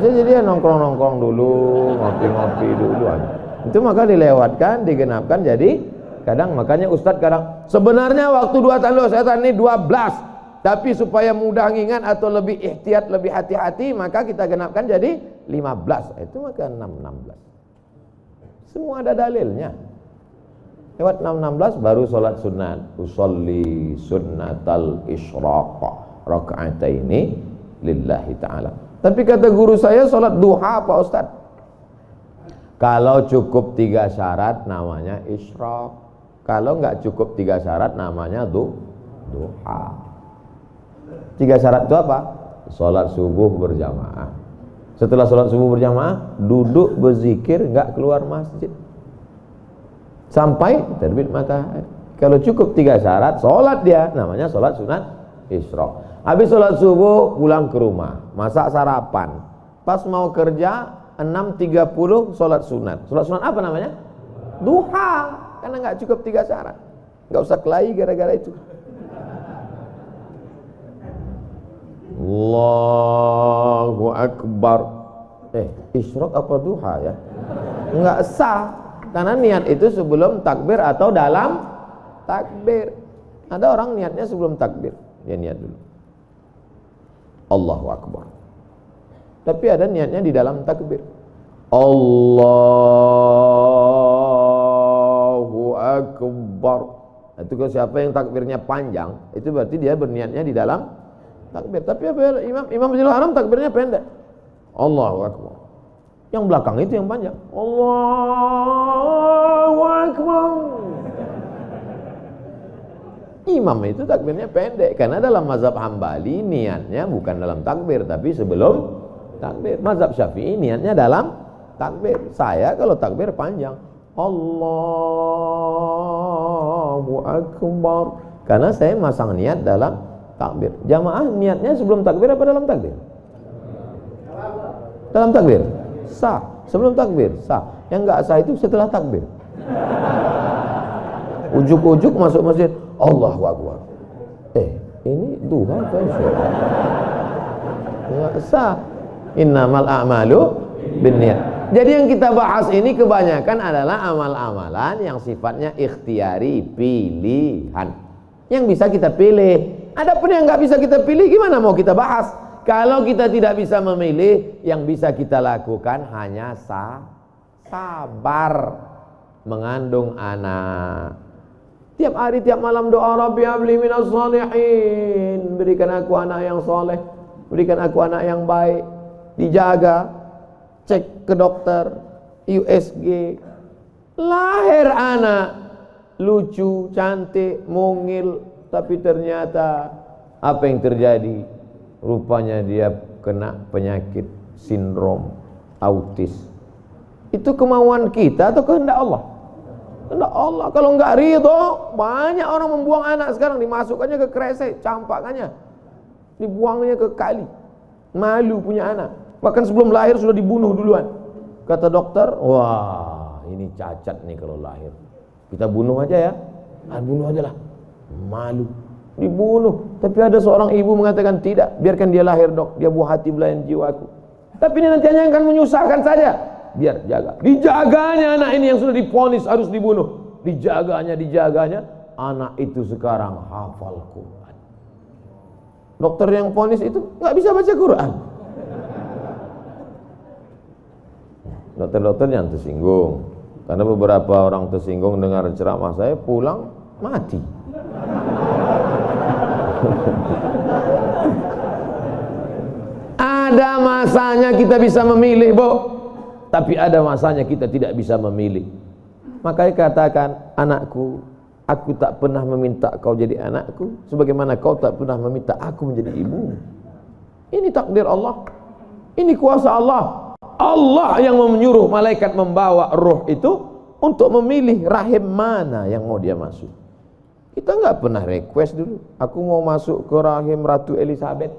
Bisa jadi dia nongkrong-nongkrong dulu, ngopi-ngopi dulu aja. Itu maka dilewatkan, digenapkan, jadi kadang makanya Ustadz kadang sebenarnya waktu dua tanduk setan ini 12. Tapi supaya mudah ngingat atau lebih ihtiyat, lebih hati-hati, maka kita genapkan jadi 15. Itu maka 6.16. Semua ada dalilnya. Lewat 6.16 baru sholat sunat. Usolli sunnatal isyraq raka'ataini lillahi ta'ala. Tapi kata guru saya sholat duha Pak Ustaz. Kalau cukup 3 syarat namanya isyraq. Kalau nggak cukup 3 syarat namanya duha. 3 syarat itu apa? Sholat subuh berjamaah. Setelah sholat subuh berjamaah, duduk berzikir, nggak keluar masjid sampai terbit matahari. Kalau cukup 3 syarat, sholat dia, namanya sholat sunat isyraq. Habis sholat subuh, pulang ke rumah, masak sarapan. Pas mau kerja, 6.30 sholat sunat. Sholat sunat apa namanya? Duha. Karena nggak cukup 3 syarat. Nggak usah kelahi gara-gara itu. Allahu Akbar. Isyraq apa duha ya? Enggak sah. Karena niat itu sebelum takbir atau dalam takbir. Ada orang niatnya sebelum takbir, dia niat dulu Allahu Akbar. Tapi ada niatnya di dalam takbir. Allahu Akbar. Itu kalau siapa yang takbirnya panjang, itu berarti dia berniatnya di dalam takbir. Tapi apa Imam Masjidil Haram takbirnya pendek. Allahu Akbar. Yang belakang itu yang panjang. Allahu Akbar. Imam itu takbirnya pendek karena dalam mazhab Hambali niatnya bukan dalam takbir tapi sebelum takbir. Mazhab Syafi'i niatnya dalam takbir. Saya kalau takbir panjang. Allahu Akbar. Karena saya masang niat dalam takbir. Jamaah niatnya sebelum takbir apa dalam takbir? Dalam takbir. Sah. Sebelum takbir sah. Yang enggak sah itu setelah takbir. Ujuk-ujuk masuk masjid, Allahu Akbar. Tuhan kan? Enggak sah. Innamal a'malu binniyat. Jadi yang kita bahas ini kebanyakan adalah amal-amalan yang sifatnya ikhtiari, pilihan. Yang bisa kita pilih. Adapun yang nggak bisa kita pilih, gimana mau kita bahas? Kalau kita tidak bisa memilih, yang bisa kita lakukan hanya sabar mengandung anak. Tiap hari, tiap malam doa, Rabbi habli minas shalihin, berikan aku anak yang soleh, berikan aku anak yang baik. Dijaga, cek ke dokter, USG, lahir anak lucu, cantik, mungil, tapi ternyata apa yang terjadi? Rupanya dia kena penyakit sindrom autis. Itu kemauan kita atau kehendak Allah? Kehendak Allah. Kalau enggak ridho, banyak orang membuang anak sekarang, dimasukkannya ke kresek, campakannya dibuangnya ke kali. Malu punya anak. Bahkan sebelum lahir sudah dibunuh duluan. Kata dokter, wah ini cacat nih kalau lahir. Kita bunuh aja ya. Bunuh aja lah. Malu. Dibunuh. Tapi ada seorang ibu mengatakan tidak, biarkan dia lahir dok, dia buah hati belayan jiwaku. Tapi ini nanti hanya akan menyusahkan saja. Biar jaga. Dijaganya anak ini yang sudah divonis harus dibunuh. Dijaganya, anak itu sekarang hafal Quran. Dokter yang vonis itu nggak bisa baca Quran. Dokter-dokter yang tersinggung. Karena beberapa orang tersinggung dengar ceramah saya, pulang mati. Ada masanya kita bisa memilih, Bu. Tapi ada masanya kita tidak bisa memilih. Makanya katakan, anakku, aku tak pernah meminta kau jadi anakku, sebagaimana kau tak pernah meminta aku menjadi ibu. Ini takdir Allah. Ini kuasa Allah. Allah yang menyuruh malaikat membawa ruh itu untuk memilih rahim mana yang mau dia masuk. Kita nggak pernah request dulu, aku mau masuk ke rahim Ratu Elizabeth.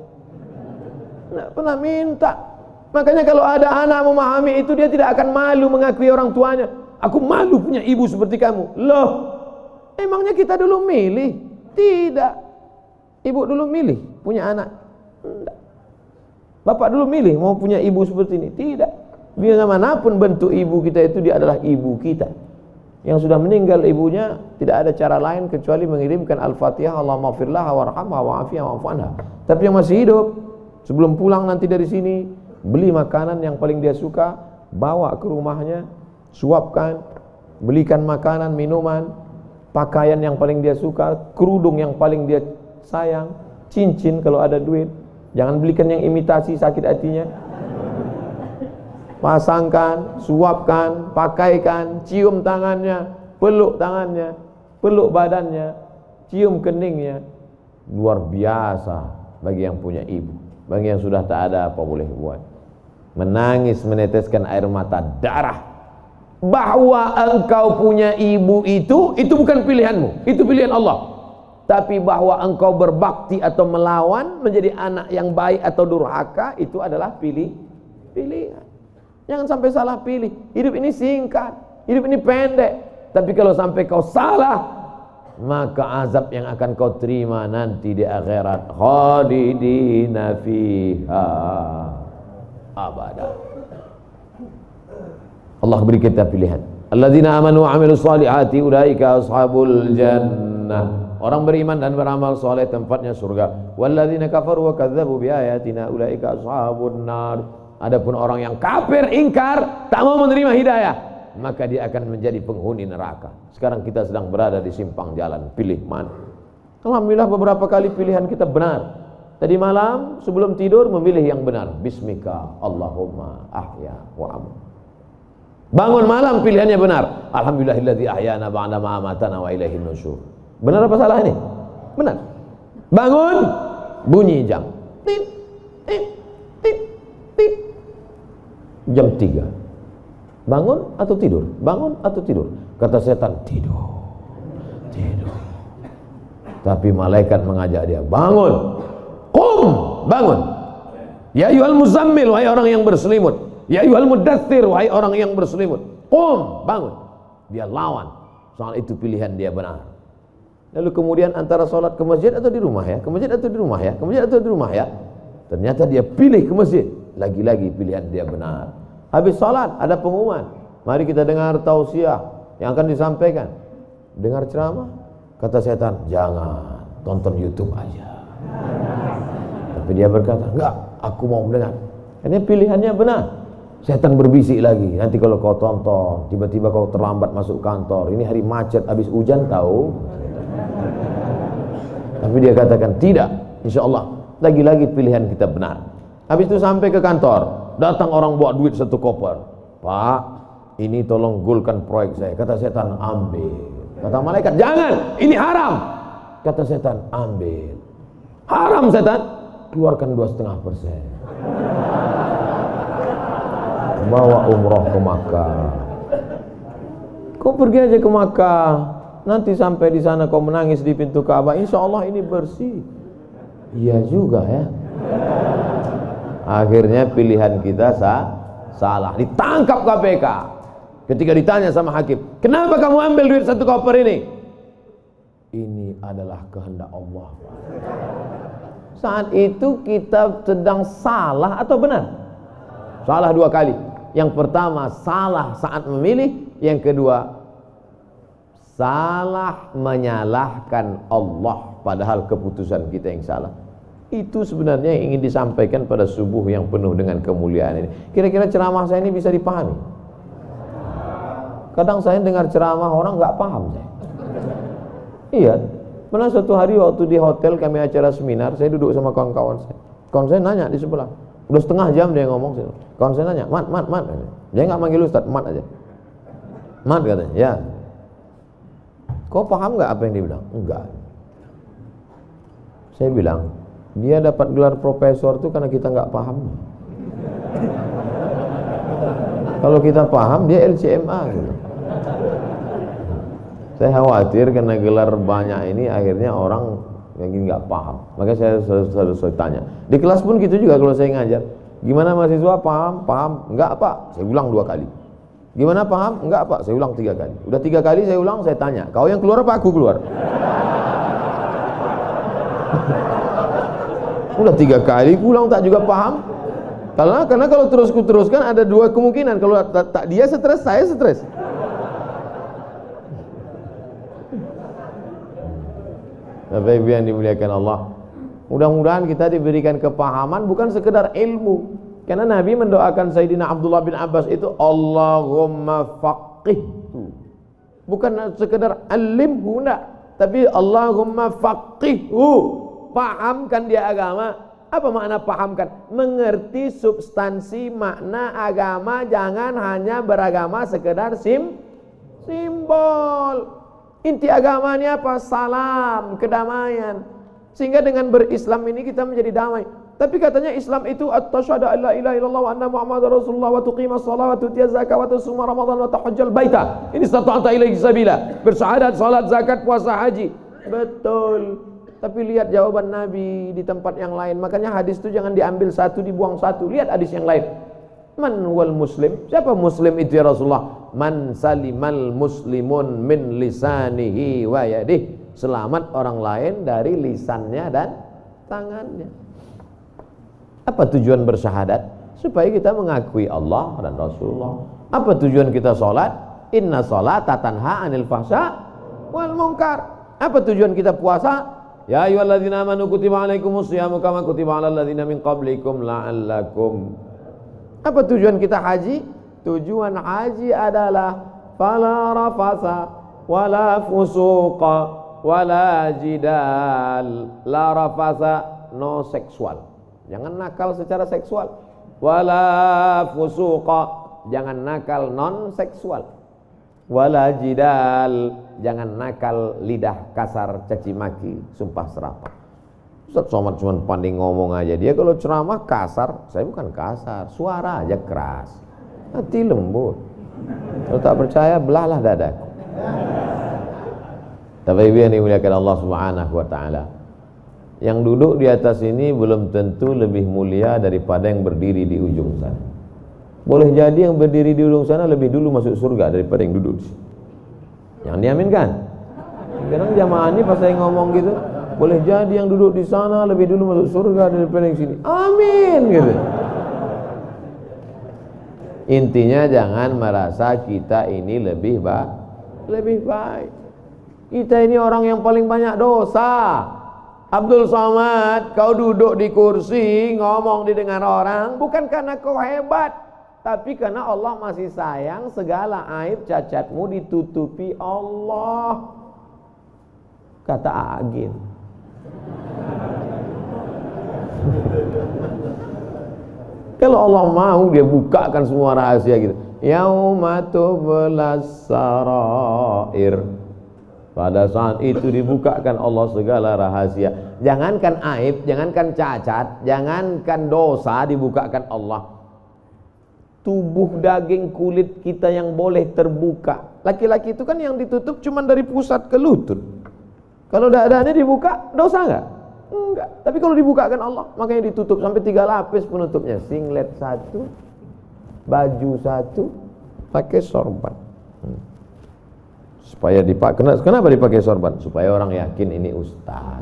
Nggak pernah minta. Makanya kalau ada anak memahami itu, dia tidak akan malu mengakui orang tuanya. Aku malu punya ibu seperti kamu. Loh, emangnya kita dulu milih? Tidak. Ibu dulu milih punya anak? Tidak. Bapak dulu milih mau punya ibu seperti ini? Tidak. Biar manapun bentuk ibu kita itu, dia adalah ibu kita. Yang sudah meninggal ibunya, tidak ada cara lain kecuali mengirimkan Al-Fatihah, Allahumma firlaha warhamha wa'afiyha wa'fu anha. Tapi yang masih hidup, sebelum pulang nanti dari sini, beli makanan yang paling dia suka, bawa ke rumahnya, suapkan, belikan makanan, minuman, pakaian yang paling dia suka, kerudung yang paling dia sayang, cincin kalau ada duit. Jangan belikan yang imitasi, sakit hatinya. Pasangkan, suapkan, pakaikan, cium tangannya, peluk tangannya, peluk badannya, cium keningnya. Luar biasa bagi yang punya ibu. Bagi yang sudah tak ada, apa boleh buat? Menangis, meneteskan air mata darah. Bahwa engkau punya ibu itu bukan pilihanmu, itu pilihan Allah. Tapi bahwa engkau berbakti atau melawan, menjadi anak yang baik atau durhaka, itu adalah pilihan. Jangan sampai salah pilih. Hidup ini singkat, hidup ini pendek. Tapi kalau sampai kau salah, maka azab yang akan kau terima nanti di akhirat, khalidina fiha abada. Allah beri kita pilihan. Alladzina amanu wa amilus solihati ulaika ashabul jannah. Orang beriman dan beramal soleh tempatnya surga. Walladzina kafaru wa kadzdzabu biayatina ulaika ashabun nar. Adapun orang yang kafir, ingkar, tak mau menerima hidayah, maka dia akan menjadi penghuni neraka. Sekarang kita sedang berada di simpang jalan, pilih mana? Alhamdulillah beberapa kali pilihan kita benar. Tadi malam sebelum tidur memilih yang benar. Bismika Allahumma ahya wa amut. Bangun malam pilihannya benar. Alhamdulillahilladzi ahyana ba'da ma amatana wa ilaihin nusyur. Benar apa salah ini? Benar. Bangun, bunyi jam. Tit, tit, tit, tit. Jam 3. Bangun atau tidur? Bangun atau tidur? Kata setan, tidur. Tidur. Tapi malaikat mengajak dia, bangun. Qum, bangun. Ya ayyuhal muzammil, wahai orang yang berselimut. Ya ayyuhal mudaththir, wahai orang yang berselimut. Qum, bangun. Dia lawan. Soal itu pilihan dia benar. Lalu kemudian antara sholat ke masjid atau di rumah ya, ke masjid atau di rumah ya, ke masjid atau di rumah ya. Ternyata dia pilih ke masjid. Lagi-lagi pilihan dia benar. Habis sholat ada pengumuman, mari kita dengar tausiah yang akan disampaikan. Dengar ceramah, kata setan, jangan, tonton YouTube aja. Tapi dia berkata, enggak, aku mau mendengar. Karena pilihannya benar. Setan berbisik lagi, nanti kalau kau tonton, tiba-tiba kau terlambat masuk kantor, ini hari macet, habis hujan tahu. Tapi dia katakan, tidak, insya Allah, lagi-lagi pilihan kita benar. Habis itu sampai ke kantor, datang orang bawa duit 1 koper. Pak, ini tolong golkan proyek saya. Kata setan, ambil. Kata malaikat, jangan, ini haram. Kata setan, ambil. Haram setan, keluarkan 2,5%. Bawa umroh ke Makkah. Kau pergi aja ke Makkah, nanti sampai di sana kau menangis di pintu Ka'bah, insya Allah ini bersih. Iya juga ya. Akhirnya pilihan kita salah. Ditangkap KPK. Ketika ditanya sama hakim, kenapa kamu ambil duit 1 koper ini? Ini adalah kehendak Allah. Saat itu kita sedang salah atau benar? Salah 2 kali. Yang pertama salah saat memilih, yang kedua salah menyalahkan Allah padahal keputusan kita yang salah. Itu sebenarnya yang ingin disampaikan pada subuh yang penuh dengan kemuliaan ini. Kira-kira ceramah saya ini bisa dipahami? Kadang saya dengar ceramah orang nggak paham saya. Iya, pernah suatu hari waktu di hotel kami acara seminar, saya duduk sama kawan-kawan saya. Kawan saya nanya di sebelah, udah setengah jam dia ngomong. Kawan saya nanya, mat. Dia nggak manggil Ustaz, mat aja. Mat katanya, ya. Kau paham nggak apa yang dia bilang? Enggak. Saya bilang, dia dapat gelar profesor itu karena kita nggak paham. Kalau kita paham, dia LCMA gitu. Saya khawatir karena gelar banyak ini akhirnya orang yang nggak paham. Makanya saya selalu tanya. Di kelas pun gitu juga kalau saya ngajar. Gimana mahasiswa paham? Paham? Enggak Pak. Saya ulang 2 kali. Gimana paham? Enggak Pak. Saya ulang 3 kali. Udah 3 kali saya ulang, saya tanya. Kau yang keluar apa aku keluar? Udah 3 kali ulang tak juga paham. Karena kalau teruskan ada 2 kemungkinan. Kalau tak dia stres, saya stres. Bapak Ibu yang dimuliakan Allah, mudah-mudahan kita diberikan kepahaman bukan sekedar ilmu. Karena Nabi mendoakan Sayyidina Abdullah bin Abbas itu Allahumma faqihhu, bukan sekedar alimhu, enggak, tapi Allahumma faqihhu, pahamkan dia agama. Apa makna pahamkan? Mengerti substansi makna agama, jangan hanya beragama sekedar simbol. Inti agamanya apa? Salam, kedamaian. Sehingga dengan berislam ini kita menjadi damai. Tapi katanya Islam itu at-tasyhadu an la ilaha illallah wa anna muhammadar rasulullah wa tuqimas shalah wa tutiyaz zakat wa tasuma ramadan wa tahajjal baita. Ini stata'ta ilaihi sabila. Bersyahadat, salat, zakat, puasa, haji. Betul. Tapi lihat jawaban Nabi di tempat yang lain. Makanya hadis itu jangan diambil satu dibuang satu. Lihat hadis yang lain. Man wal muslim? Siapa muslim itu ya Rasulullah? Man salimal muslimun min lisanihi wa yadih. Selamat orang lain dari lisannya dan tangannya. Apa tujuan bersyahadat? Supaya kita mengakui Allah dan Rasulullah. Apa tujuan kita sholat? Inna sholata tanha anil fahsya wal munkar. Apa tujuan kita puasa? Ya ayyuhalladzina amanu kutiba alaikumus syiyamu kama kutiba alal ladzina min qablikum la'allakum. Apa tujuan kita haji? Tujuan haji adalah fala rafasa wala fusuqa wala jidal. La rafasa, no seksual, jangan nakal secara seksual. Wala fusuqa, jangan nakal non seksual. Wala jidal, jangan nakal lidah kasar, caci maki, sumpah serapah. Ustaz Somad cuma pandai ngomong aja. Dia kalau ceramah kasar, saya bukan kasar, suara aja keras, hati lembut. Kalau tak percaya, belahlah dadaku. Tapi Ibu yang dimuliakan Allah Subhanahu wa taala, yang duduk di atas ini belum tentu lebih mulia daripada yang berdiri di ujung sana. Boleh jadi yang berdiri di ujung sana lebih dulu masuk surga daripada yang duduk di sini. Yang diaminkan? Sekarang jamaah ini pas saya ngomong gitu, boleh jadi yang duduk di sana lebih dulu masuk surga daripada yang sini. Amin gitu. Intinya jangan merasa kita ini lebih baik. Kita ini orang yang paling banyak dosa. Abdul Somad, kau duduk di kursi ngomong didengar orang bukan karena kau hebat, tapi karena Allah masih sayang. Segala aib cacatmu ditutupi Allah, kata Agin. Kalau Allah mau, dia bukakan semua rahasia gitu. Yauma tublas sarair. Pada saat itu dibukakan Allah segala rahasia. Jangankan aib, jangankan cacat, jangankan dosa, dibukakan Allah. Tubuh, daging, kulit kita yang boleh terbuka. Laki-laki itu kan yang ditutup cuma dari pusat ke lutut. Kalau dadanya dibuka, dosa enggak? Enggak. Tapi kalau dibukakan Allah, makanya ditutup sampai 3 lapis penutupnya. Singlet 1, baju 1, pakai sorban. Supaya dipakai. Kenapa dipakai sorban? Supaya orang yakin ini ustaz.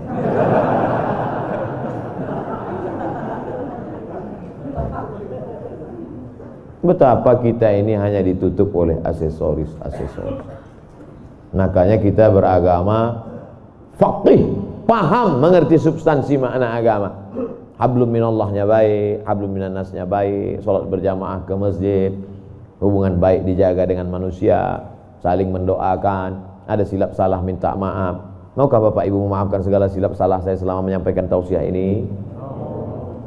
Betapa kita ini hanya ditutup oleh aksesoris. Makanya kita beragama faqih, paham, mengerti substansi makna agama. Hablum minallahnya baik, hablum minannasnya baik, salat berjamaah ke masjid, hubungan baik dijaga dengan manusia, saling mendoakan, ada silap salah minta maaf. Maukah Bapak Ibu memaafkan segala silap salah saya selama menyampaikan tausiah ini?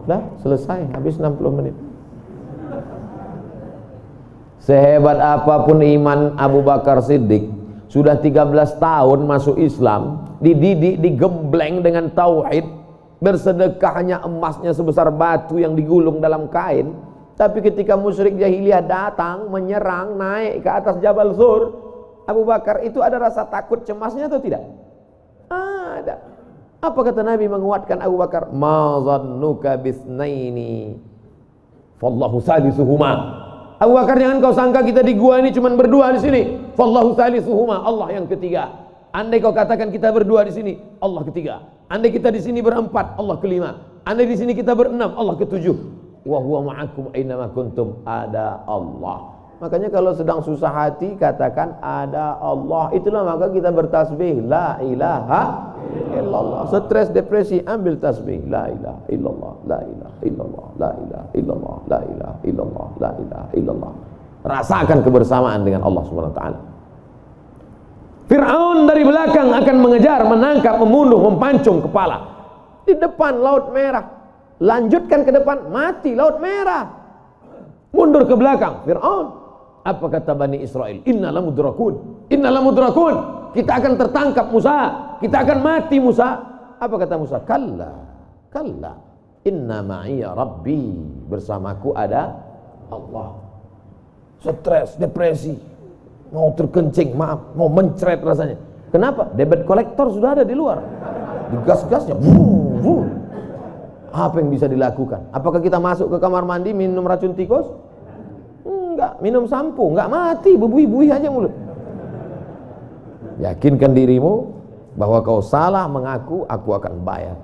Dah selesai, habis 60 menit. Sehebat apapun iman Abu Bakar Siddiq, sudah 13 tahun masuk Islam, dididik, digembleng dengan tauhid, bersedekahnya emasnya sebesar batu yang digulung dalam kain. Tapi ketika musyrik jahiliyah datang menyerang, naik ke atas Jabal Sur, Abu Bakar itu ada rasa takut cemasnya atau tidak? Ada. Apa kata Nabi menguatkan Abu Bakar? Ma zannuka bisnaini fallahu salisuhuma. Abu Bakar, jangan kau sangka kita di gua ini cuma berdua di sini. Fallahu salisuhuma, Allah yang ketiga. Andai kau katakan kita berdua di sini, Allah ketiga. Andai kita di sini berempat, Allah kelima. Andai di sini kita berenam, Allah ketujuh. Wa huwa ma'akum aina ma kuntum, ada Allah. Makanya kalau sedang susah hati katakan ada Allah. Itulah maka kita bertasbih la ilaha illallah. Stres, depresi, ambil tasbih la ilaha illallah, la ilaha illallah, la ilaha illallah, la ilaha illallah, la ilaha illallah. Rasakan kebersamaan dengan Allah Subhanahu wa taala. Fir'aun dari belakang akan mengejar, menangkap, membunuh, mempancung kepala. Di depan Laut Merah. Lanjutkan ke depan, mati Laut Merah. Mundur ke belakang, Fir'aun. Apa kata Bani Israel? Inna lamudrakun, inna lamudrakun. Kita akan tertangkap Musa, kita akan mati Musa. Apa kata Musa? Kalla, kalla, inna ma'iya Rabbi. Bersamaku ada Allah. Stres, depresi, mau terkencing, maaf, mau mencret rasanya. Kenapa? Debit kolektor sudah ada di luar, digas-gasnya. Apa yang bisa dilakukan? Apakah kita masuk ke kamar mandi minum racun tikus? Enggak. Minum sampo? Enggak, mati, bebui-bui aja mulut. Yakinkan dirimu bahwa kau salah mengaku, aku akan bayar.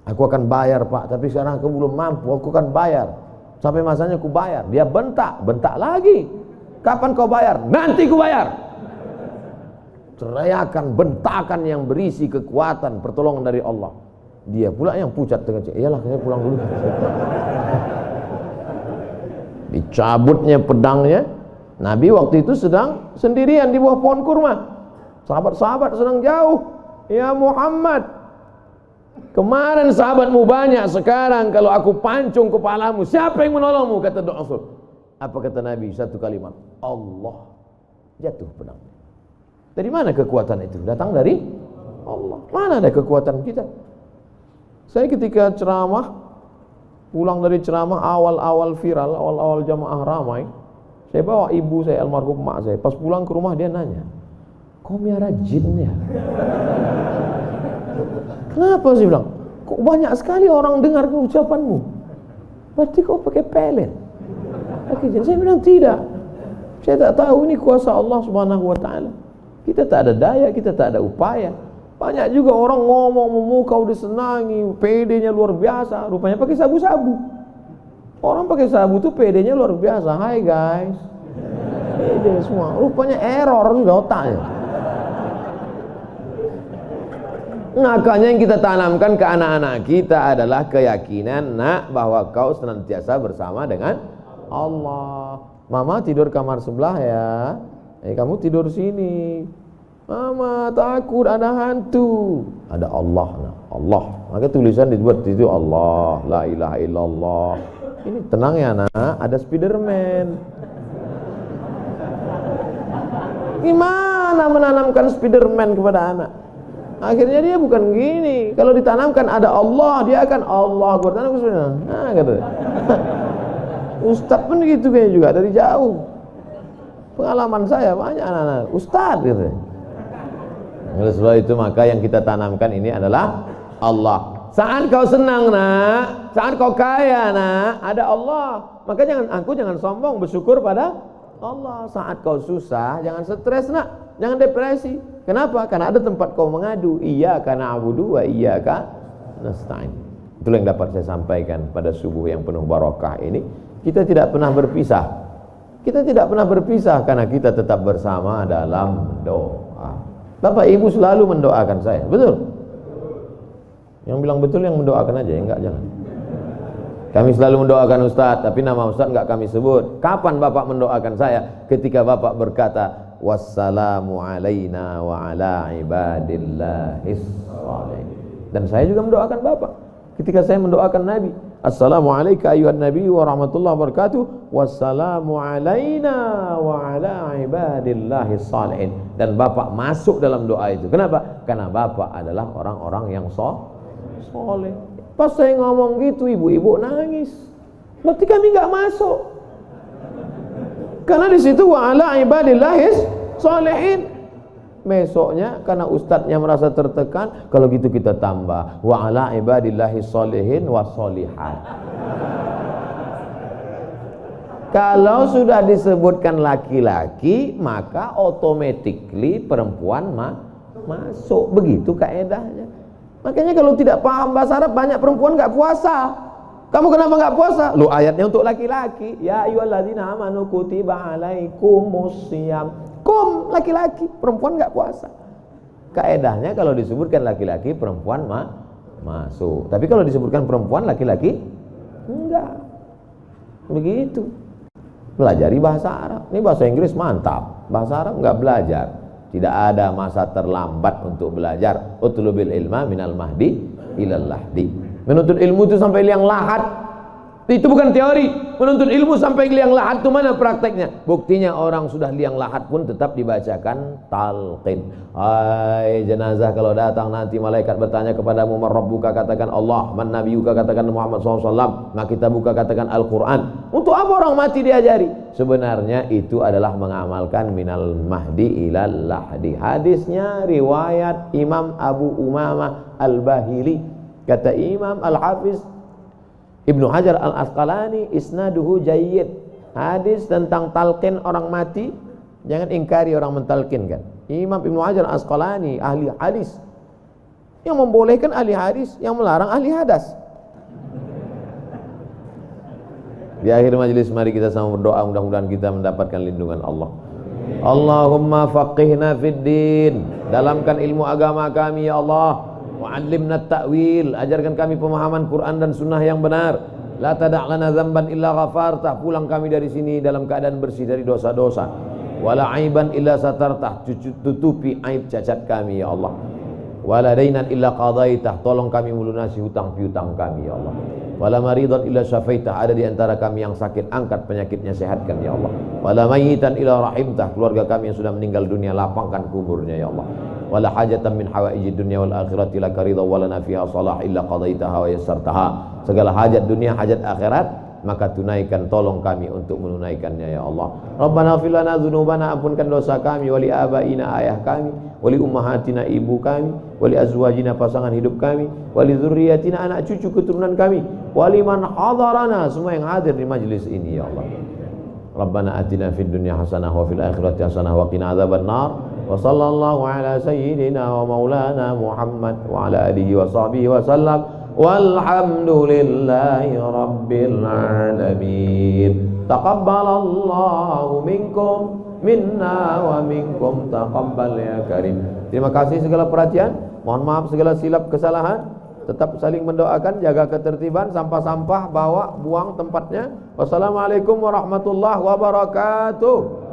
Aku akan bayar Pak, tapi sekarang aku belum mampu, aku akan bayar. Sampai masanya aku bayar. Dia bentak, bentak lagi. Kapan kau bayar? Nanti ku bayar. Teriakan, bentakan yang berisi kekuatan, pertolongan dari Allah. Dia pula yang pucat dengan cek. Iyalah, saya pulang dulu. Dicabutnya pedangnya. Nabi waktu itu sedang sendirian di bawah pohon kurma. Sahabat-sahabat sedang jauh. Ya Muhammad, kemarin sahabatmu banyak, sekarang kalau aku pancung kepalamu, siapa yang menolongmu? Kata Du'asul. Apa kata Nabi? Satu kalimat, Allah. Jatuh pedang. Dari mana kekuatan itu? Datang dari Allah. Mana ada kekuatan kita? Saya ketika ceramah, pulang dari ceramah awal-awal viral, awal-awal jamaah ramai, saya bawa ibu saya, almarhum mak saya. Pas pulang ke rumah dia nanya, kau miara jin ya? Kenapa sih bilang? Kok banyak sekali orang dengar ucapanmu? Berarti kau pakai pelet? Pakai jin? Saya bilang tidak. Saya tak tahu, ini kuasa Allah Subhanahu wa taala. Kita tak ada daya, kita tak ada upaya. Banyak juga orang ngomong memukau disenangi, PD-nya luar biasa, rupanya pakai sabu-sabu. Orang pakai sabu tuh PD-nya luar biasa. Hai guys, PD semua, rupanya error sudah otaknya. Makanya yang kita tanamkan ke anak-anak kita adalah keyakinan, nak, bahwa kau senantiasa bersama dengan Allah. Mama tidur kamar sebelah ya, kamu tidur sini. Mama takut ada hantu. Ada Allah, nah. Allah. Maka tulisan dibuat di situ Allah, la ilaha illallah. Ini tenang ya nak, ada Spiderman. Gimana menanamkan Spiderman kepada anak? Akhirnya dia bukan gini. Kalau ditanamkan ada Allah, dia akan Allah. Bertanam Spiderman. Nah, kata. Ustadz pun gitu kayaknya juga dari jauh. Pengalaman saya banyak anak-anak Ustadz gitu. Oleh sebab itu maka yang kita tanamkan ini adalah Allah. Saat kau senang nak, saat kau kaya nak, ada Allah. Maka jangan sombong, bersyukur pada Allah. Saat kau susah, jangan stres nak, jangan depresi. Kenapa? Karena ada tempat kau mengadu. Iyyaka na'budu wa iyyaka nasta'in. Itulah yang dapat saya sampaikan pada subuh yang penuh barakah ini. Kita tidak pernah berpisah. Kita tidak pernah berpisah karena kita tetap bersama dalam doa. Bapak Ibu selalu mendoakan saya, betul? Yang bilang betul yang mendoakan aja, enggak jangan. Kami selalu mendoakan Ustadz, tapi nama Ustadz enggak kami sebut. Kapan Bapak mendoakan saya? Ketika Bapak berkata, wassalamu alaina wa ala ibadillahis shalihin. Dan saya juga mendoakan Bapak. Ketika saya mendoakan Nabi, assalamualaikum ayuhan nabi wa rahmatullahi wa barakatuh, wassalamu alaina wa ala ibadillahis shalihin. Dan Bapak masuk dalam doa itu. Kenapa? Karena Bapak adalah orang-orang yang soleh. Pas saya ngomong gitu, ibu-ibu nangis. Berarti kami nggak masuk. Karena di situ wa ala ibadillahis shalihin. Besoknya karena ustadznya merasa tertekan, kalau gitu kita tambah wa ala ibadillahis shalihin wa sholihat. Kalau sudah disebutkan laki-laki, maka automatically perempuan masuk. Begitu kaedahnya. Makanya kalau tidak paham bahasa Arab, banyak perempuan nggak puasa. Kamu kenapa nggak puasa? Lu ayatnya untuk laki-laki. Ya ayyuhalladzina amanu kutiba alaikumus syiyam. Laki-laki, perempuan nggak puasa. Kaedahnya kalau disebutkan laki-laki, perempuan masuk. Tapi kalau disebutkan perempuan, laki-laki enggak. Begitu. Pelajari bahasa Arab. Ini bahasa Inggris mantap. Bahasa Arab nggak belajar. Tidak ada masa terlambat untuk belajar. Utlubil ilma minal mahdi ilal lahdi. Menuntut ilmu itu sampai liang lahat. Itu bukan teori. Menuntut ilmu sampai liang lahat itu mana prakteknya? Buktinya orang sudah liang lahat pun tetap dibacakan talqin. Hai jenazah, kalau datang nanti malaikat bertanya kepadamu, man rabbuka, katakan Allah, man nabiyuka, katakan Muhammad SAW, maka kita buka katakan Al-Quran. Untuk apa orang mati diajari? Sebenarnya itu adalah mengamalkan minal mahdi ilal lahdi. Hadisnya riwayat Imam Abu Umamah Al-Bahili. Kata Imam Al-Hafiz Ibnu Hajar Al-Asqalani, isnaduhu jayyid. Hadis tentang talqin orang mati, jangan ingkari orang mentalkinkan. Imam Ibnu Hajar Al-Asqalani, ahli hadis, yang membolehkan ahli hadis, yang melarang ahli hadas. Di akhir majelis mari kita sama berdoa, mudah-mudahan kita mendapatkan lindungan Allah. Allahumma faqihna fid din, dalamkan ilmu agama kami ya Allah. Wa'allimna ta'wil, ajarkan kami pemahaman Quran dan sunnah yang benar. La tada' lana dzamban illa ghafartah, pulang kami dari sini dalam keadaan bersih dari dosa-dosa. Wala aiban illa satartah, tutupi aib cacat kami ya Allah. Wala dainan illa qadaitah, tolong kami melunasi hutang piutang kami ya Allah. Wala maridan illa syafaitah, ada di antara kami yang sakit, angkat penyakitnya, sehatkan ya Allah. Wala mayyitan illa rahimtah, keluarga kami yang sudah meninggal dunia, lapangkan kuburnya ya Allah. Wala hajatan min hawaijid dunya wal akhirati laka ridha wa lana fiha salah illa qadaitaha wa yassartaha. Segala hajat dunia, hajat akhirat, maka tunaikan, tolong kami untuk menunaikannya ya Allah. Rabbana ighfir lana dzunubana, ampunkan dosa kami, wali abaina, ayah kami, wali ummahatina, ibu kami, wali azwajina, pasangan hidup kami, wali dzurriyyatina, anak cucu keturunan kami, wali man hadarana, semua yang hadir di majlis ini ya Allah. Rabbana atina fid dunya hasanah wa fil akhirati hasanah wa qina adzabannar. Wa sallallahu ala sayyidina wa maulana Muhammad wa ala alihi wa sahbihi wa sallam. Walhamdulillahi rabbil alamin. Taqabbalallahu minkum minna wa minkum taqabbal ya karim. Terima kasih segala perhatian. Mohon maaf segala silap kesalahan. Tetap saling mendoakan, jaga ketertiban, sampah-sampah bawa buang tempatnya. Wassalamualaikum warahmatullahi wabarakatuh.